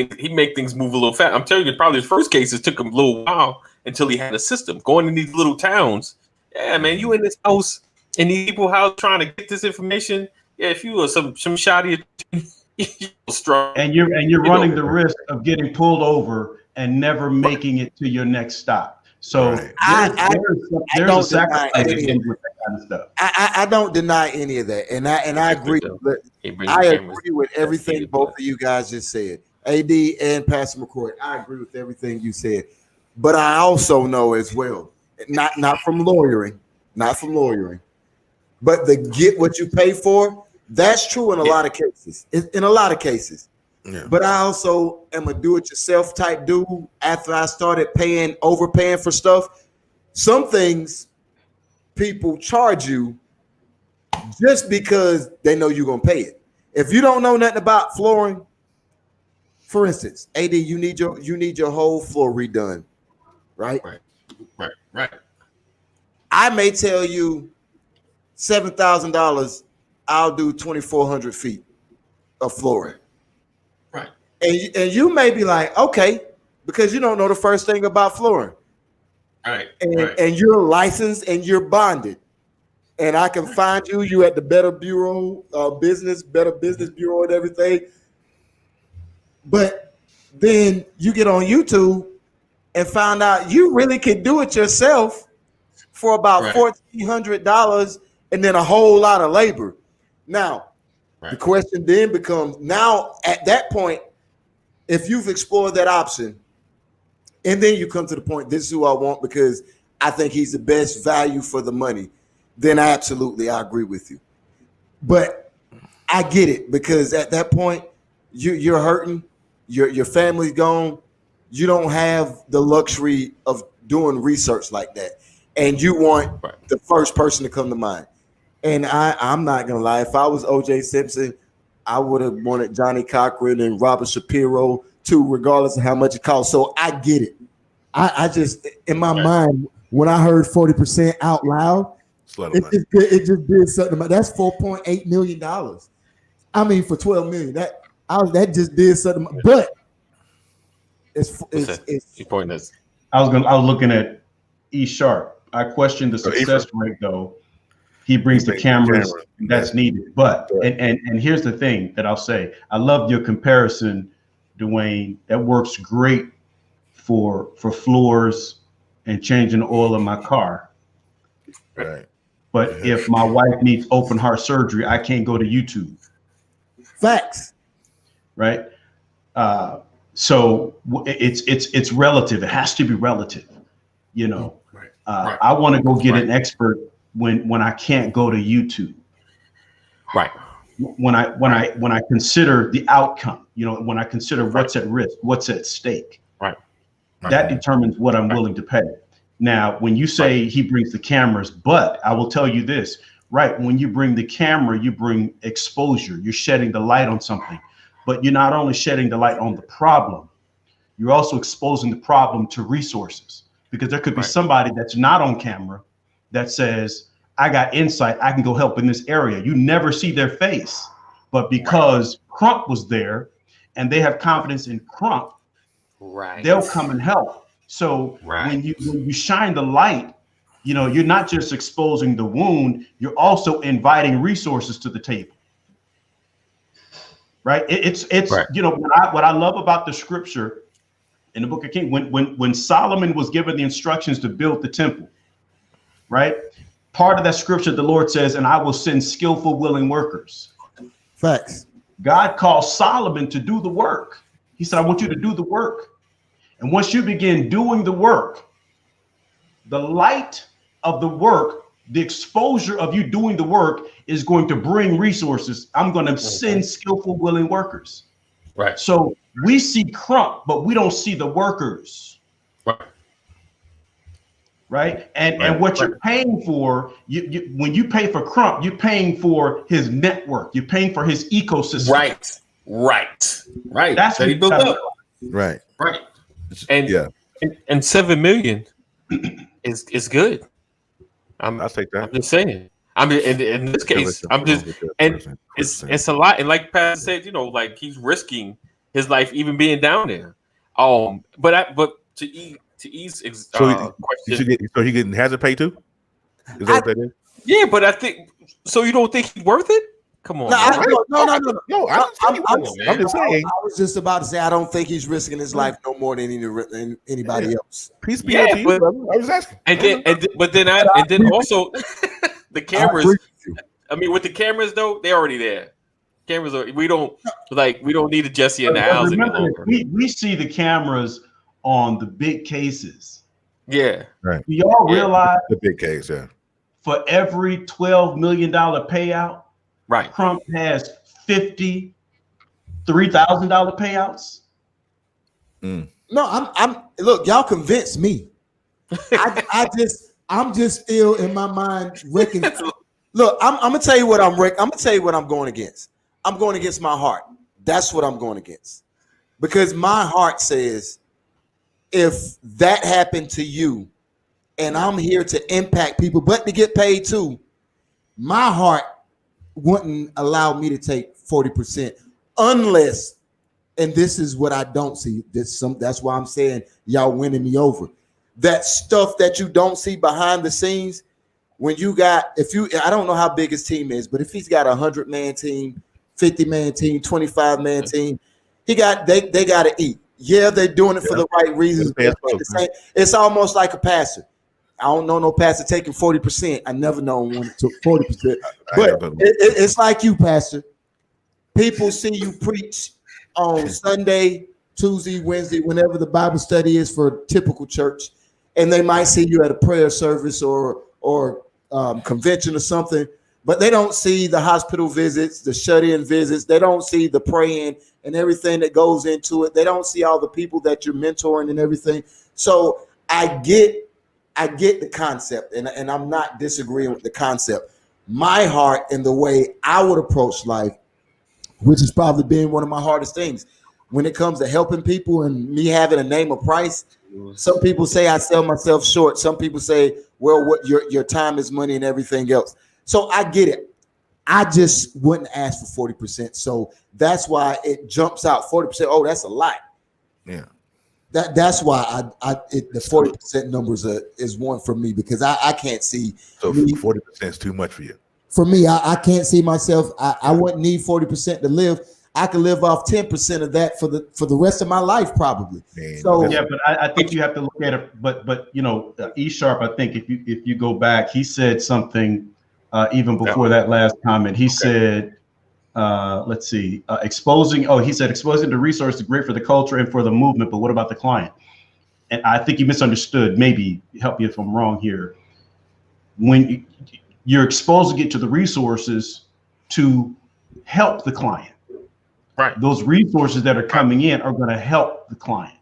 things move a little fast. I'm telling you, probably his first cases took him a little while until he had a system. Going in these little towns, yeah, man, you in this house and these people house trying to get this information. Yeah, if you were some shoddy, strong, And you're running the risk of getting pulled over and never making it to your next stop. So Right. there's don't a sacrifice deny that comes with that kind of stuff. I don't deny any of that, and I agree. I agree with everything both of you guys just said. AD and Pastor McCoy, I agree with everything you said. But I also know as well, not from lawyering, but the get what you pay for. That's true in a lot of cases. In a lot of cases. Yeah. But I also am a do-it-yourself type dude. After I started overpaying for stuff, some things people charge you just because they know you're gonna pay it. If you don't know nothing about flooring, for instance, AD, you need your whole floor redone, right? Right. I may tell you $7,000. I'll do 2,400 feet of flooring. Right. And you may be like, okay, because you don't know the first thing about flooring. Right. And you're licensed and you're bonded. And I can find you at the Better Business Bureau and everything. But then you get on YouTube and find out you really can do it yourself for about $1,400 and then a whole lot of labor. Now, the question then becomes, now at that point, if you've explored that option, and then you come to the point, this is who I want because I think he's the best value for the money, then absolutely I agree with you. But I get it, because at that point, you're hurting, your family's gone, you don't have the luxury of doing research like that, and you want the first person to come to mind. And I'm not gonna lie, if I was OJ Simpson I would have wanted Johnny Cochran and Robert Shapiro too, regardless of how much it costs. So I get it. I just, in my mind, when I heard 40% out loud, it just did something. That's $4.8 million. I mean, for $12 million, that just did something. But it's your point is, I was looking at E Sharp. I questioned the success rate though. He brings the cameras that's needed. But and here's the thing that I'll say. I love your comparison, Dwayne. That works great for floors and changing the oil in my car. Right. But if my wife needs open heart surgery, I can't go to YouTube. Facts. Right. So it's relative. It has to be relative. You know, I want to go get an expert when I can't go to YouTube. Right. When I consider the outcome, you know, when I consider what's at risk, what's at stake. Right. That determines what I'm willing to pay. Now, when you say he brings the cameras, but I will tell you this, right? When you bring the camera, you bring exposure. You're shedding the light on something, but you're not only shedding the light on the problem, you're also exposing the problem to resources, because there could be somebody that's not on camera that says, I got insight, I can go help in this area. You never see their face, but because Crump was there and they have confidence in Crump, they'll come and help. So when you shine the light, you know, you're not just exposing the wound, you're also inviting resources to the table. Right? It's you know, what I love about the scripture in the book of Kings, when Solomon was given the instructions to build the temple, right? Part of that scripture, the Lord says, and I will send skillful, willing workers. Facts. God called Solomon to do the work. He said, I want you to do the work. And once you begin doing the work, the light of the work, the exposure of you doing the work is going to bring resources. I'm going to send skillful, willing workers. Right. So we see Crump, but we don't see the workers. Right. And what you're paying for, when you pay for Crump, you're paying for his network. You're paying for his ecosystem. Right. That's what he built up. Right. And 7 million is good. I'll take that. I'm just saying. I mean, in this case, I'm just, and it's a lot. And like Pat said, you know, like he's risking his life even being down there. But to ease question, so he getting hazard pay too? Is that what that is? Yeah, but I think so. You don't think he's worth it? Come on. No. I'm just saying. I was just about to say I don't think he's risking his life no more than anybody else. Peace be unto you. I was asking. But then also the cameras. I mean, with the cameras though, they're already there. Cameras are. We don't need a Jesse in the house any longer. We see the cameras on the big cases. Yeah. Right. Do y'all realize the big case? Yeah. For every $12 million payout, right, Crump has $53,000 payouts. No, I'm look, y'all convinced me. I'm just still in my mind reckoning. Look, I'm gonna tell you what I'm gonna tell you what I'm going against. I'm going against my heart. That's what I'm going against. Because my heart says, if that happened to you, and I'm here to impact people, but to get paid too, my heart wouldn't allow me to take 40% unless, and this is what I don't see. That's why I'm saying y'all winning me over. That stuff that you don't see behind the scenes, when you got, I don't know how big his team is, but if he's got 100-man team, 50-man team, 25-man team, they got to eat. Yeah, they're doing it for the right reasons. It's almost like a passer. I don't know no pastor taking 40%. I never know one took 40%. But it's like you, Pastor. People see you preach on Sunday, Tuesday, Wednesday, whenever the Bible study is for typical church, and they might see you at a prayer service or convention or something, but they don't see the hospital visits, the shut-in visits. They don't see the praying and everything that goes into it. They don't see all the people that you're mentoring and everything. So I get the concept, and I'm not disagreeing with the concept. My heart and the way I would approach life which has probably been one of my hardest things when it comes to helping people and me having a name of price. Some people say I sell myself short. Some people say, well, what your time is money and everything else. So I get it. I just wouldn't ask for 40%. So that's why it jumps out 40%. Oh, that's a lot. Yeah. That's why the 40% numbers is one for me, because I can't see. So 40% is too much for you. For me, I can't see myself. I wouldn't need 40% to live. I could live off 10% of that for the rest of my life, probably. Man, So Yeah, but I think you have to look at it. But you know, E Sharp, I think if you go back, he said something even before that last comment. He said, let's see, exposing. Oh, he said exposing the resource is great for the culture and for the movement, but what about the client? And I think he misunderstood. Maybe help me if I'm wrong here. When you're exposing it to the resources to help the client. Right. Those resources that are coming in are going to help the client.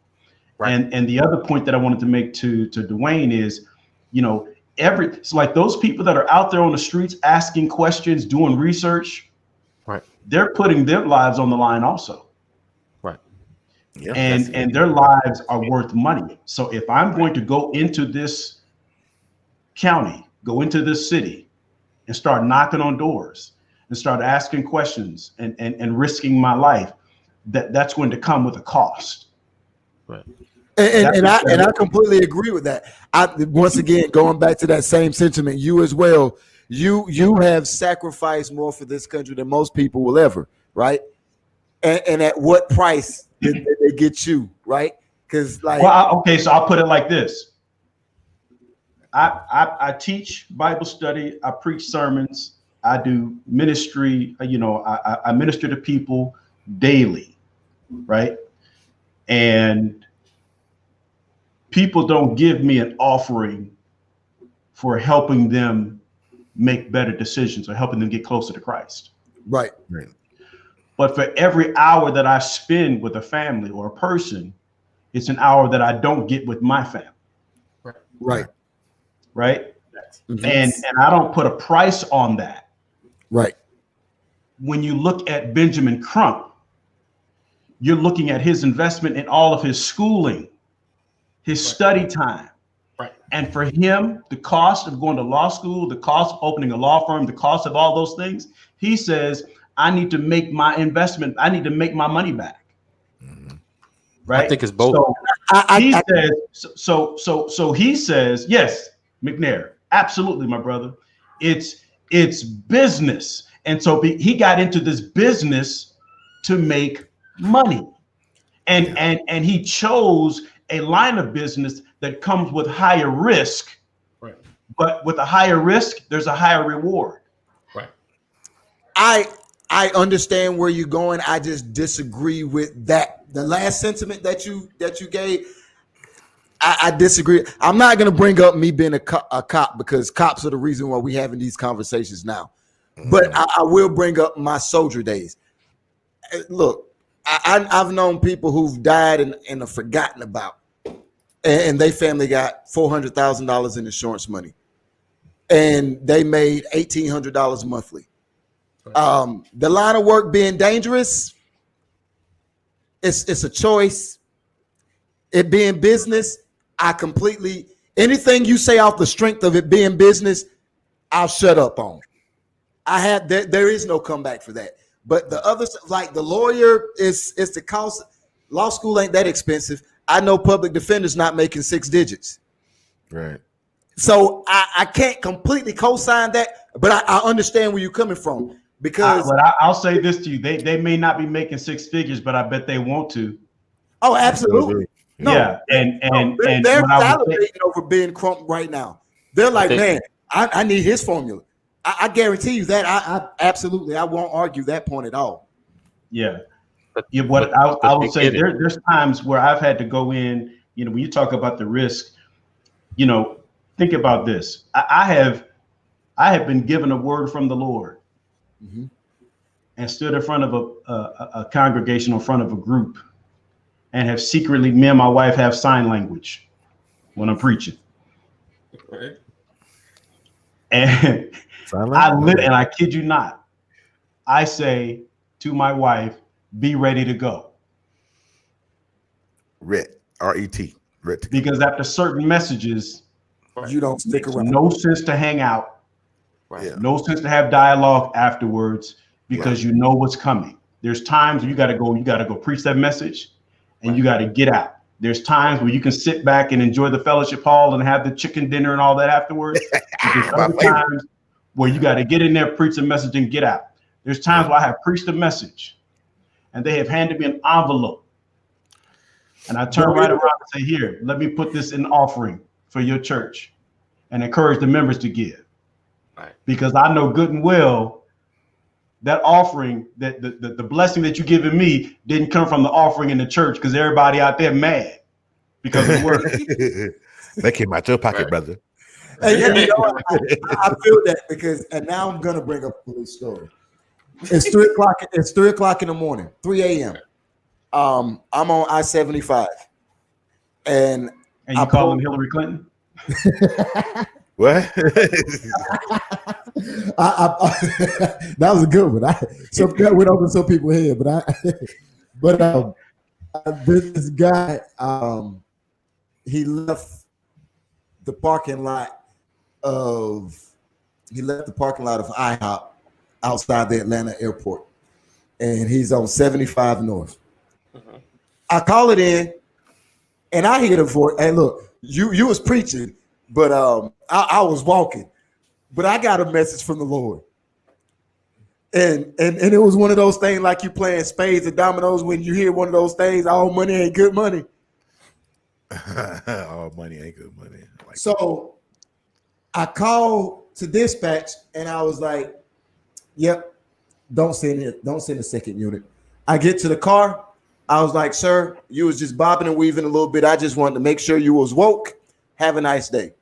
Right. And the other point that I wanted to make to Dwayne is, you know, it's like those people that are out there on the streets asking questions, doing research, right, they're putting their lives on the line also. Right. Yeah, and their lives are worth money. So if I'm going to go into this county, go into this city and start knocking on doors and start asking questions and risking my life, that's going to come with a cost. right. And I completely agree with that. Once again, going back to that same sentiment, you as well, you have sacrificed more for this country than most people will ever, right? And at what price did they get you, right? Because okay, so I'll put it like this. I teach Bible study, I preach sermons, I do ministry, you know, I minister to people daily, right? And people don't give me an offering for helping them make better decisions or helping them get closer to Christ. Right. But for every hour that I spend with a family or a person, it's an hour that I don't get with my family. Right. Right. Mm-hmm. And I don't put a price on that. Right. When you look at Benjamin Crump, you're looking at his investment in all of his schooling, his study time. Right. And for him, the cost of going to law school, the cost of opening a law firm, the cost of all those things, he says, I need to make my investment. I need to make my money back. Mm-hmm. Right. I think it's both. So he says, yes, McNair, absolutely, my brother. It's business. And so he got into this business to make money. And he chose a line of business that comes with higher risk. Right. But with a higher risk, there's a higher reward. Right. I understand where you're going. I just disagree with that. The last sentiment that you gave, I disagree. I'm not going to bring up me being a cop because cops are the reason why we're having these conversations now. But I will bring up my soldier days. Look, I've known people who've died and are forgotten about, and they family got $400,000 in insurance money, and they made $1,800 monthly. The line of work being dangerous, it's a choice. It being business, anything you say off the strength of it being business, I'll shut up on. There is no comeback for that. But the other, like the lawyer, is the cost. Law school ain't that expensive. I know public defenders not making 6 digits. Right. So I can't completely co-sign that, but I understand where you're coming from. Because I'll say this to you. They may not be making 6 figures, but I bet they want to. Oh, absolutely. No, yeah. And they're salivating over Ben Crump right now. They're like, man, I need his formula. I guarantee you that. I absolutely, I won't argue that point at all. Yeah. What I would say, there's times where I've had to go in, you know, when you talk about the risk, you know, think about this. I have been given a word from the Lord. Mm-hmm. And stood in front of a congregation, in front of a group, and have secretly, me and my wife have sign language when I'm preaching. Right. And I kid you not, I say, to my wife, be ready to go. RET, R-E-T, RET. Because after certain messages, You don't stick around. no sense to hang out. Right. Yeah. No sense to have dialogue afterwards because you know what's coming. There's times where you got to go preach that message and you got to get out. There's times where you can sit back and enjoy the fellowship hall and have the chicken dinner and all that afterwards. But there's other times where you got to get in there, preach the message and get out. There's times where I have preached a message and they have handed me an envelope. And I turn right around and say, here, let me put this in offering for your church and encourage the members to give. Right. Because I know good and well that offering, that the blessing that you're giving me didn't come from the offering in the church because everybody out there mad because of the word. That came out your pocket, brother. Hey, you know what? I feel that because, and now I'm gonna bring up a police story. It's 3 o'clock. It's 3 o'clock in the morning, 3 a.m. I'm on I-75, and And you calling Hillary Clinton? What? that was a good one. So that went over some people's head, but this guy, he left the parking lot of IHOP outside the Atlanta airport, and he's on 75 North. I call it in, and I hear the voice. Hey, look, you was preaching, but I was walking, but I got a message from the Lord, and it was one of those things like you playing spades and dominoes when you hear one of those things. All money ain't good money. All money ain't good money. Like, so I called to dispatch, and I was like, "Yep, don't send it. Don't send a second unit." I get to the car. I was like, "Sir, you was just bobbing and weaving a little bit. I just wanted to make sure you was woke. Have a nice day."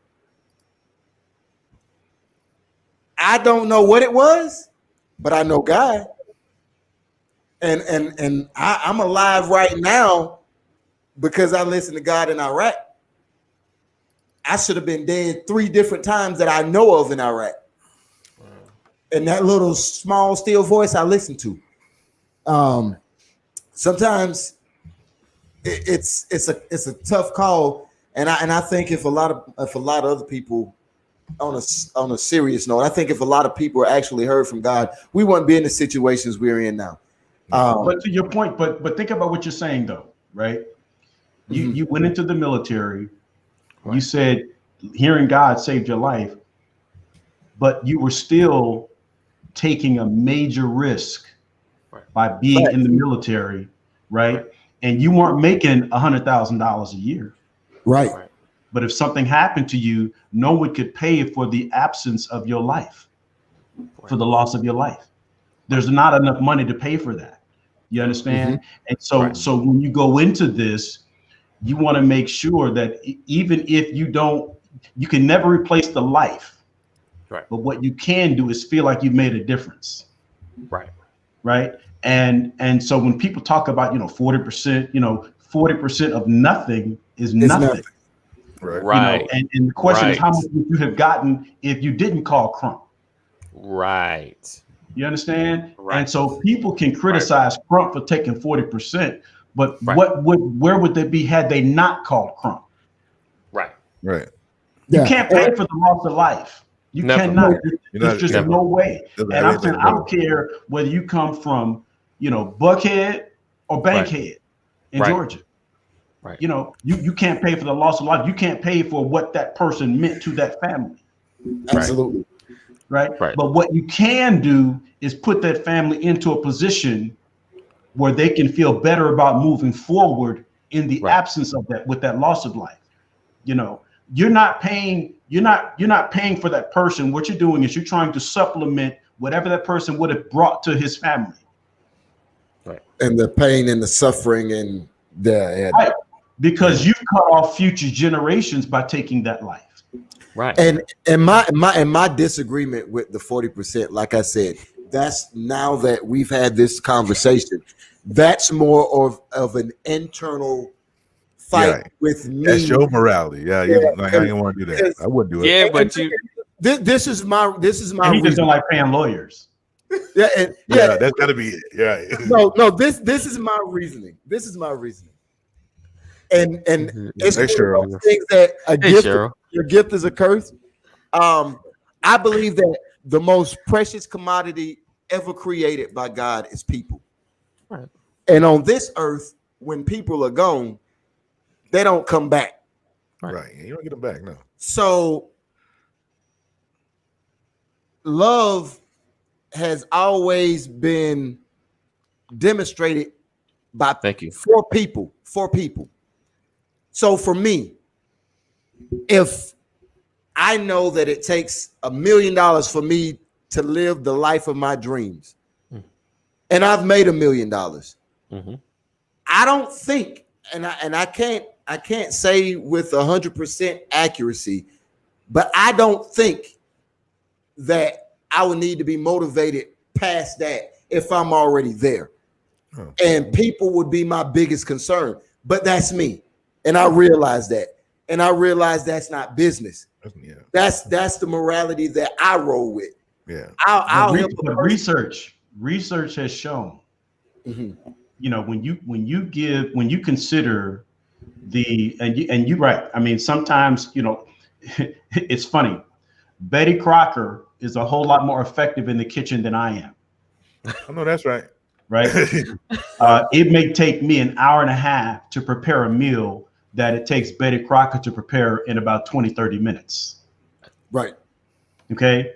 I don't know what it was, but I know God. And I'm alive right now because I listened to God in Iraq. I should have been dead 3 different times that I know of in Iraq. Wow. And that little small still voice I listen to. Sometimes it's a tough call, and I think if a lot of other people, on a serious note, I think if a lot of people actually heard from God, we wouldn't be in the situations we're in now. But to your point, but think about what you're saying though, right? You went into the military. Right. You said hearing God saved your life, but you were still taking a major risk by being in the military, right? And you weren't making $100,000 a year, right? But if something happened to you, no one could pay for the absence of your life, for the loss of your life. There's not enough money to pay for that. You understand? And so when you go into this, you want to make sure that even if you can never replace the life, right? But what you can do is feel like you've made a difference, right? And so when people talk about 40%, 40% of nothing is nothing. Right. And the question is how much would you have gotten if you didn't call Crump? Right. You understand? Right. And so people can criticize Crump for taking 40%, but where would they be had they not called Crump? Right. You can't pay for the loss of life. You cannot. There's just no way. And I'm saying I don't care whether you come from, Buckhead or Bankhead in Georgia. Right. You can't pay for the loss of life. You can't pay for what that person meant to that family. Absolutely. Right. But what you can do is put that family into a position where they can feel better about moving forward in the absence of that, with that loss of life. You're not paying for that person. What you're doing is you're trying to supplement whatever that person would have brought to his family. Right. And the pain and the suffering and because you've cut off future generations by taking that life. Right. And my disagreement with the 40%, like I said, that's now that we've had this conversation, that's more of an internal fight with me. That's your morality. I didn't want to do that. I wouldn't do it. Yeah, but this is my he just don't like paying lawyers. Yeah, and Yeah, that's gotta be it. Yeah. no. This is my reasoning. This is my reasoning. And it's Hey, one of Cheryl. those things that Hey, gift, Cheryl. your gift is a curse. I believe that the most precious commodity ever created by God is people. Right. And on this earth, when people are gone, they don't come back. Right. You don't get them back, no. So love has always been demonstrated by Thank you. four people. So for me, if I know that it takes $1 million for me to live the life of my dreams, and I've made $1 million, I don't think, and I can't say with 100% accuracy, but I don't think that I would need to be motivated past that if I'm already there. And people would be my biggest concern. But that's me. And I realize that. And I realize that's not business. Yeah. That's the morality that I roll with. Yeah. I'll help a But person. research has shown, you know, when you consider and you're right. I mean, sometimes, you know, it's funny. Betty Crocker is a whole lot more effective in the kitchen than I am. I know that's right. Right. It may take me an hour and a half to prepare a meal that it takes Betty Crocker to prepare in about 20, 30 minutes. Right. Okay.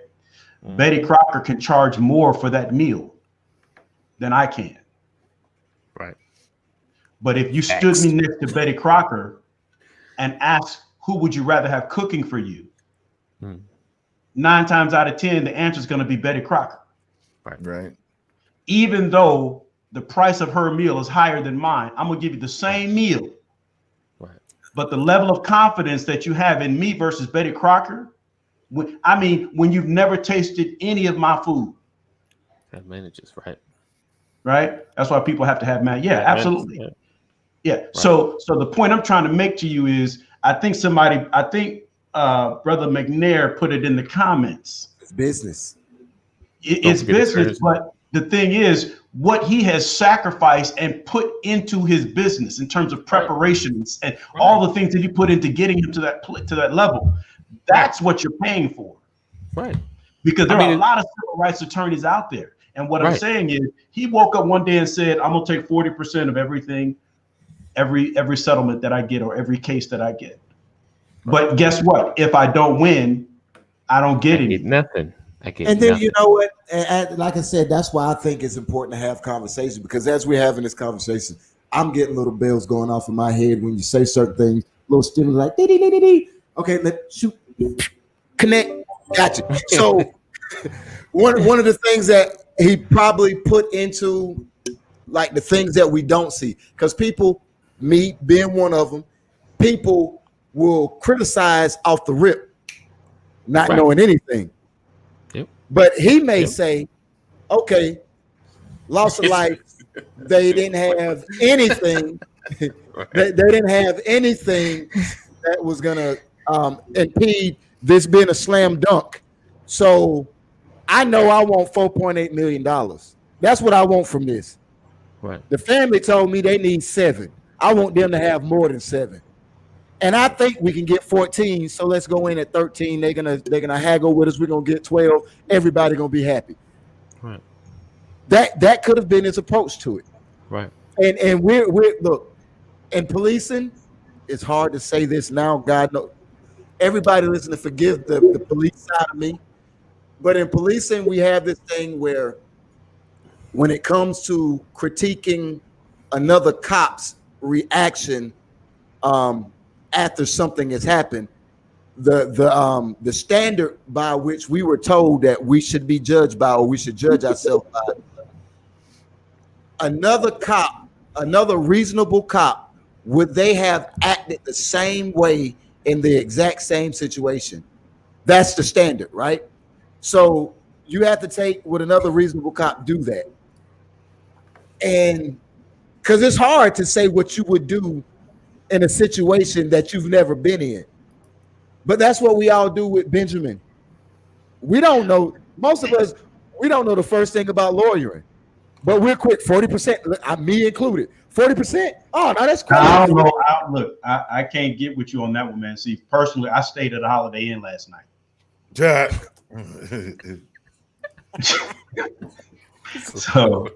Betty Crocker can charge more for that meal than I can. Right. But if you stood me next to Betty Crocker and asked, who would you rather have cooking for you? 9 times out of 10, the answer is going to be Betty Crocker. Right. Even though the price of her meal is higher than mine, I'm going to give you the same meal. Right. But the level of confidence that you have in me versus Betty Crocker, when you've never tasted any of my food. That manages, right? Right? That's why people have to have man. Yeah, absolutely. Yeah. Right. So the point I'm trying to make to you is, I think Brother McNair put it in the comments. It's business. It's business, but the thing is, what he has sacrificed and put into his business in terms of preparations and all the things that he put into getting him to that level, that's what you're paying for. Right. Because there are a lot of civil rights attorneys out there. And what I'm saying is, he woke up one day and said, I'm going to take 40% of everything, every settlement that I get or every case that I get. But guess what? If I don't win, I don't get anything. Nothing. And then you know what? And like I said, that's why I think it's important to have conversation, because as we're having this conversation, I'm getting little bells going off in my head when you say certain things, little stimulus like dee, dee, dee, dee, dee. Okay, let's shoot, connect, gotcha. So one of the things that he probably put into like the things that we don't see, because people, me being one of them, people will criticize off the rip, not knowing anything. But he may say, okay, loss of life, they didn't have anything. They didn't have anything that was going to impede this being a slam dunk. So I know I want $4.8 million. That's what I want from this. Right. The family told me they need 7. I want them to have more than 7. And I think we can get 14. So let's go in at 13. They're gonna haggle with us. We're gonna get 12. Everybody gonna be happy. Right. That could have been his approach to it. Right. And we're look, in policing, it's hard to say this now. God knows. Everybody listen to forgive the police side of me. But in policing, we have this thing where when it comes to critiquing another cop's reaction, after something has happened, the standard by which we were told that we should be judged by, or we should judge ourselves by, another reasonable cop, would they have acted the same way in the exact same situation? That's the standard, right? So you have to take what another reasonable cop do that. And because it's hard to say what you would do in a situation that you've never been in. But that's what we all do with Benjamin. We don't know. Most of us, We don't know the first thing about lawyering, but we're quick 40%. Me included. 40%. Oh, no, that's crazy. I don't know. Look, I can't get with you on that one, man. See, personally, I stayed at a Holiday Inn last night. So,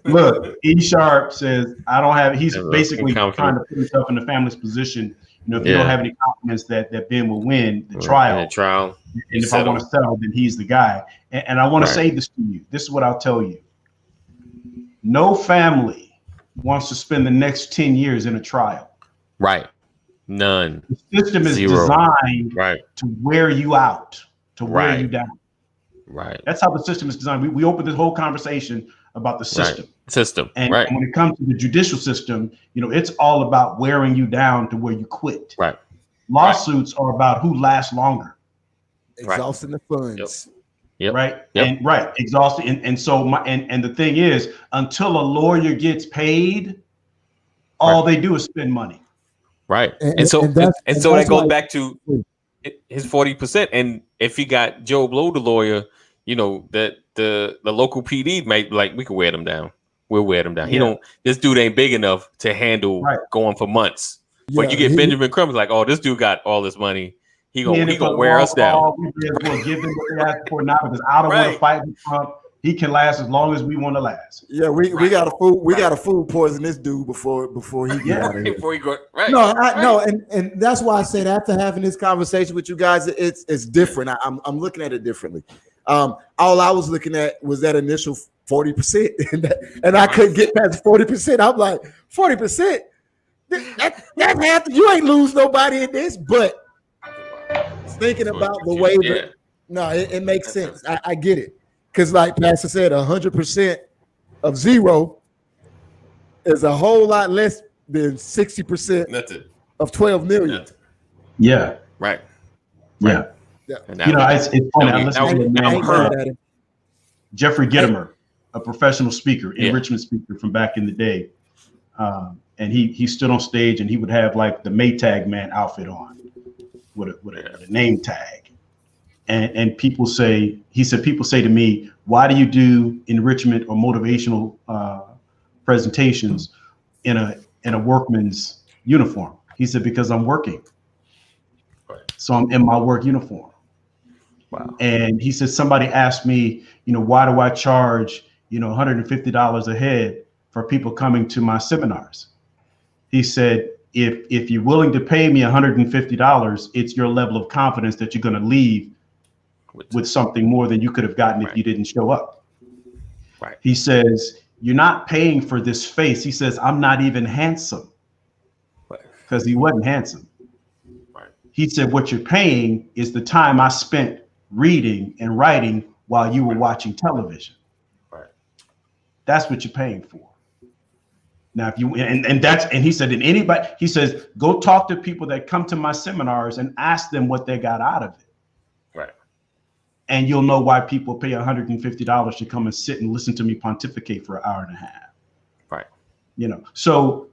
look, E Sharp says, I don't have, he's basically trying to put himself in the family's position. You know, if you don't have any confidence that Ben will win the trial, and if I want to settle, then he's the guy. And I want to say this to you. This is what I'll tell you. No family wants to spend the next 10 years in a trial. Right. None. The system is designed to wear you out, to wear you down. Right. That's how the system is designed. We opened this whole conversation about the system. And when it comes to the judicial system, you know, it's all about wearing you down to where you quit. Right. Lawsuits are about who lasts longer. Exhausting the funds. Yep. Right. Yep. And exhausting. And so and the thing is, until a lawyer gets paid, all they do is spend money. Right. And so that goes back to his 40%. And if you got Joe Blow, the lawyer, you know, that the local PD might like, we can wear them down. We'll wear them down. This dude ain't big enough to handle going for months. But you get Benjamin Crumb like, oh, this dude got all this money. He gonna wear us down. We'll give them what they ask for now because I don't want to fight with Trump. He can last as long as we want to last. Yeah, we got to food poison this dude before he get out of here. Before he go and that's why I said after having this conversation with you guys, it's different. I'm looking at it differently. All I was looking at was that initial 40%, and I couldn't get past 40%. I'm like 40%. That half. You ain't lose nobody in this, but thinking about the way that it makes sense. I get it. Because like Pastor said, 100% of zero is a whole lot less than 60% of 12 million. Yeah. Right. Yeah. Yeah. You know, it's funny. I listened to Jeffrey Gitomer, a professional speaker, enrichment speaker from back in the day. And he stood on stage and he would have like the Maytag man outfit on with a name tag. And people say, people say to me, why do you do enrichment or motivational presentations in a workman's uniform? He said, because I'm working. So I'm in my work uniform. Wow. And he said, somebody asked me, you know, why do I charge, you know, $150 a head for people coming to my seminars? He said, if you're willing to pay me $150, it's your level of confidence that you're going to leave with something more than you could have gotten if you didn't show up. Right. He says, you're not paying for this face. He says, I'm not even handsome, because he wasn't handsome. Right. He said, what you're paying is the time I spent reading and writing while you were watching television. Right. That's what you're paying for. Now, if you and he said, and anybody, he says, go talk to people that come to my seminars and ask them what they got out of it. Right. And you'll know why people pay $150 to come and sit and listen to me pontificate for an hour and a half. Right. You know, so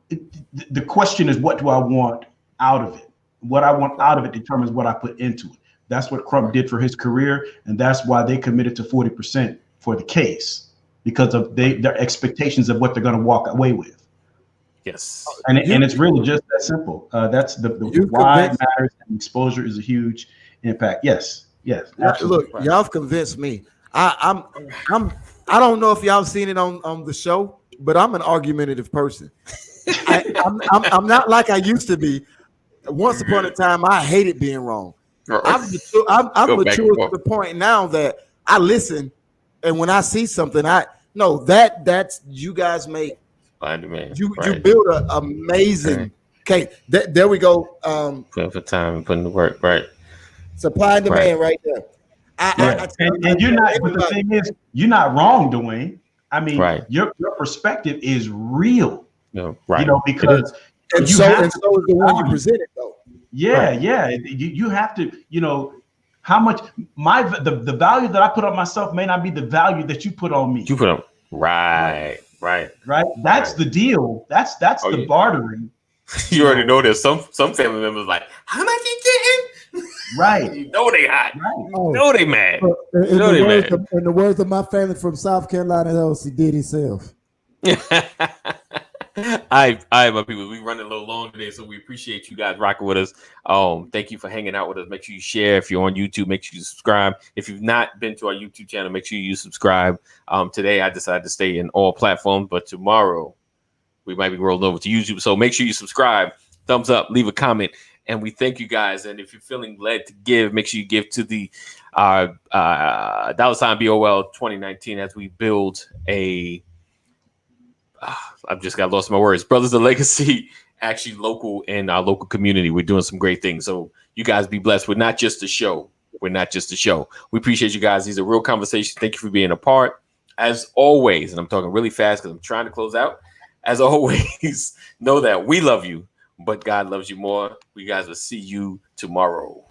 the question is, what do I want out of it? What I want out of it determines what I put into it. That's what Crump did for his career, and that's why they committed to 40% for the case, because of their expectations of what they're going to walk away with. Yes, and it's really just that simple. That's the why it matters, and exposure is a huge impact. Yes, absolutely. Look, y'all have convinced me. I don't know if y'all seen it on the show, but I'm an argumentative person. I'm not like I used to be. Once upon a time, I hated being wrong. I'm mature to the point now that I listen, and when I see something, I know that's you guys make. You build an amazing case. There we go. Putting for time and putting the work, right? Supply and demand, right there. And you're not. But the thing is, you're not wrong, Dwayne. I mean, your perspective is real. No, right. You know, because and so is the one you presented, though. Yeah, yeah. You have to. You know, how much the value that I put on myself may not be the value that you put on me. You put on right. That's the deal. That's the bartering. You already know there's some family members like, how much you getting? Right. You know they hot. Right. Oh, You know they mad. in, You know they mad. in the words of my family from South Carolina, else he did himself. I my people, we running a little long today, so we appreciate you guys rocking with us. Thank you for hanging out with us. Make sure you share. If you're on YouTube, make sure you subscribe. If you've not been to our YouTube channel, make sure you subscribe. Today I decided to stay in all platforms, but tomorrow we might be rolling over to YouTube. So make sure you subscribe, thumbs up, leave a comment, and we thank you guys. And if you're feeling led to give, make sure you give to the $BOL 2019 as we build a. I've just got lost in my words. Brothers of Legacy, actually local in our local community. We're doing some great things. So you guys be blessed. We're not just a show. We're not just a show. We appreciate you guys. These are real conversations. Thank you for being a part. As always, and I'm talking really fast because I'm trying to close out. As always, know that we love you, but God loves you more. We guys will see you tomorrow.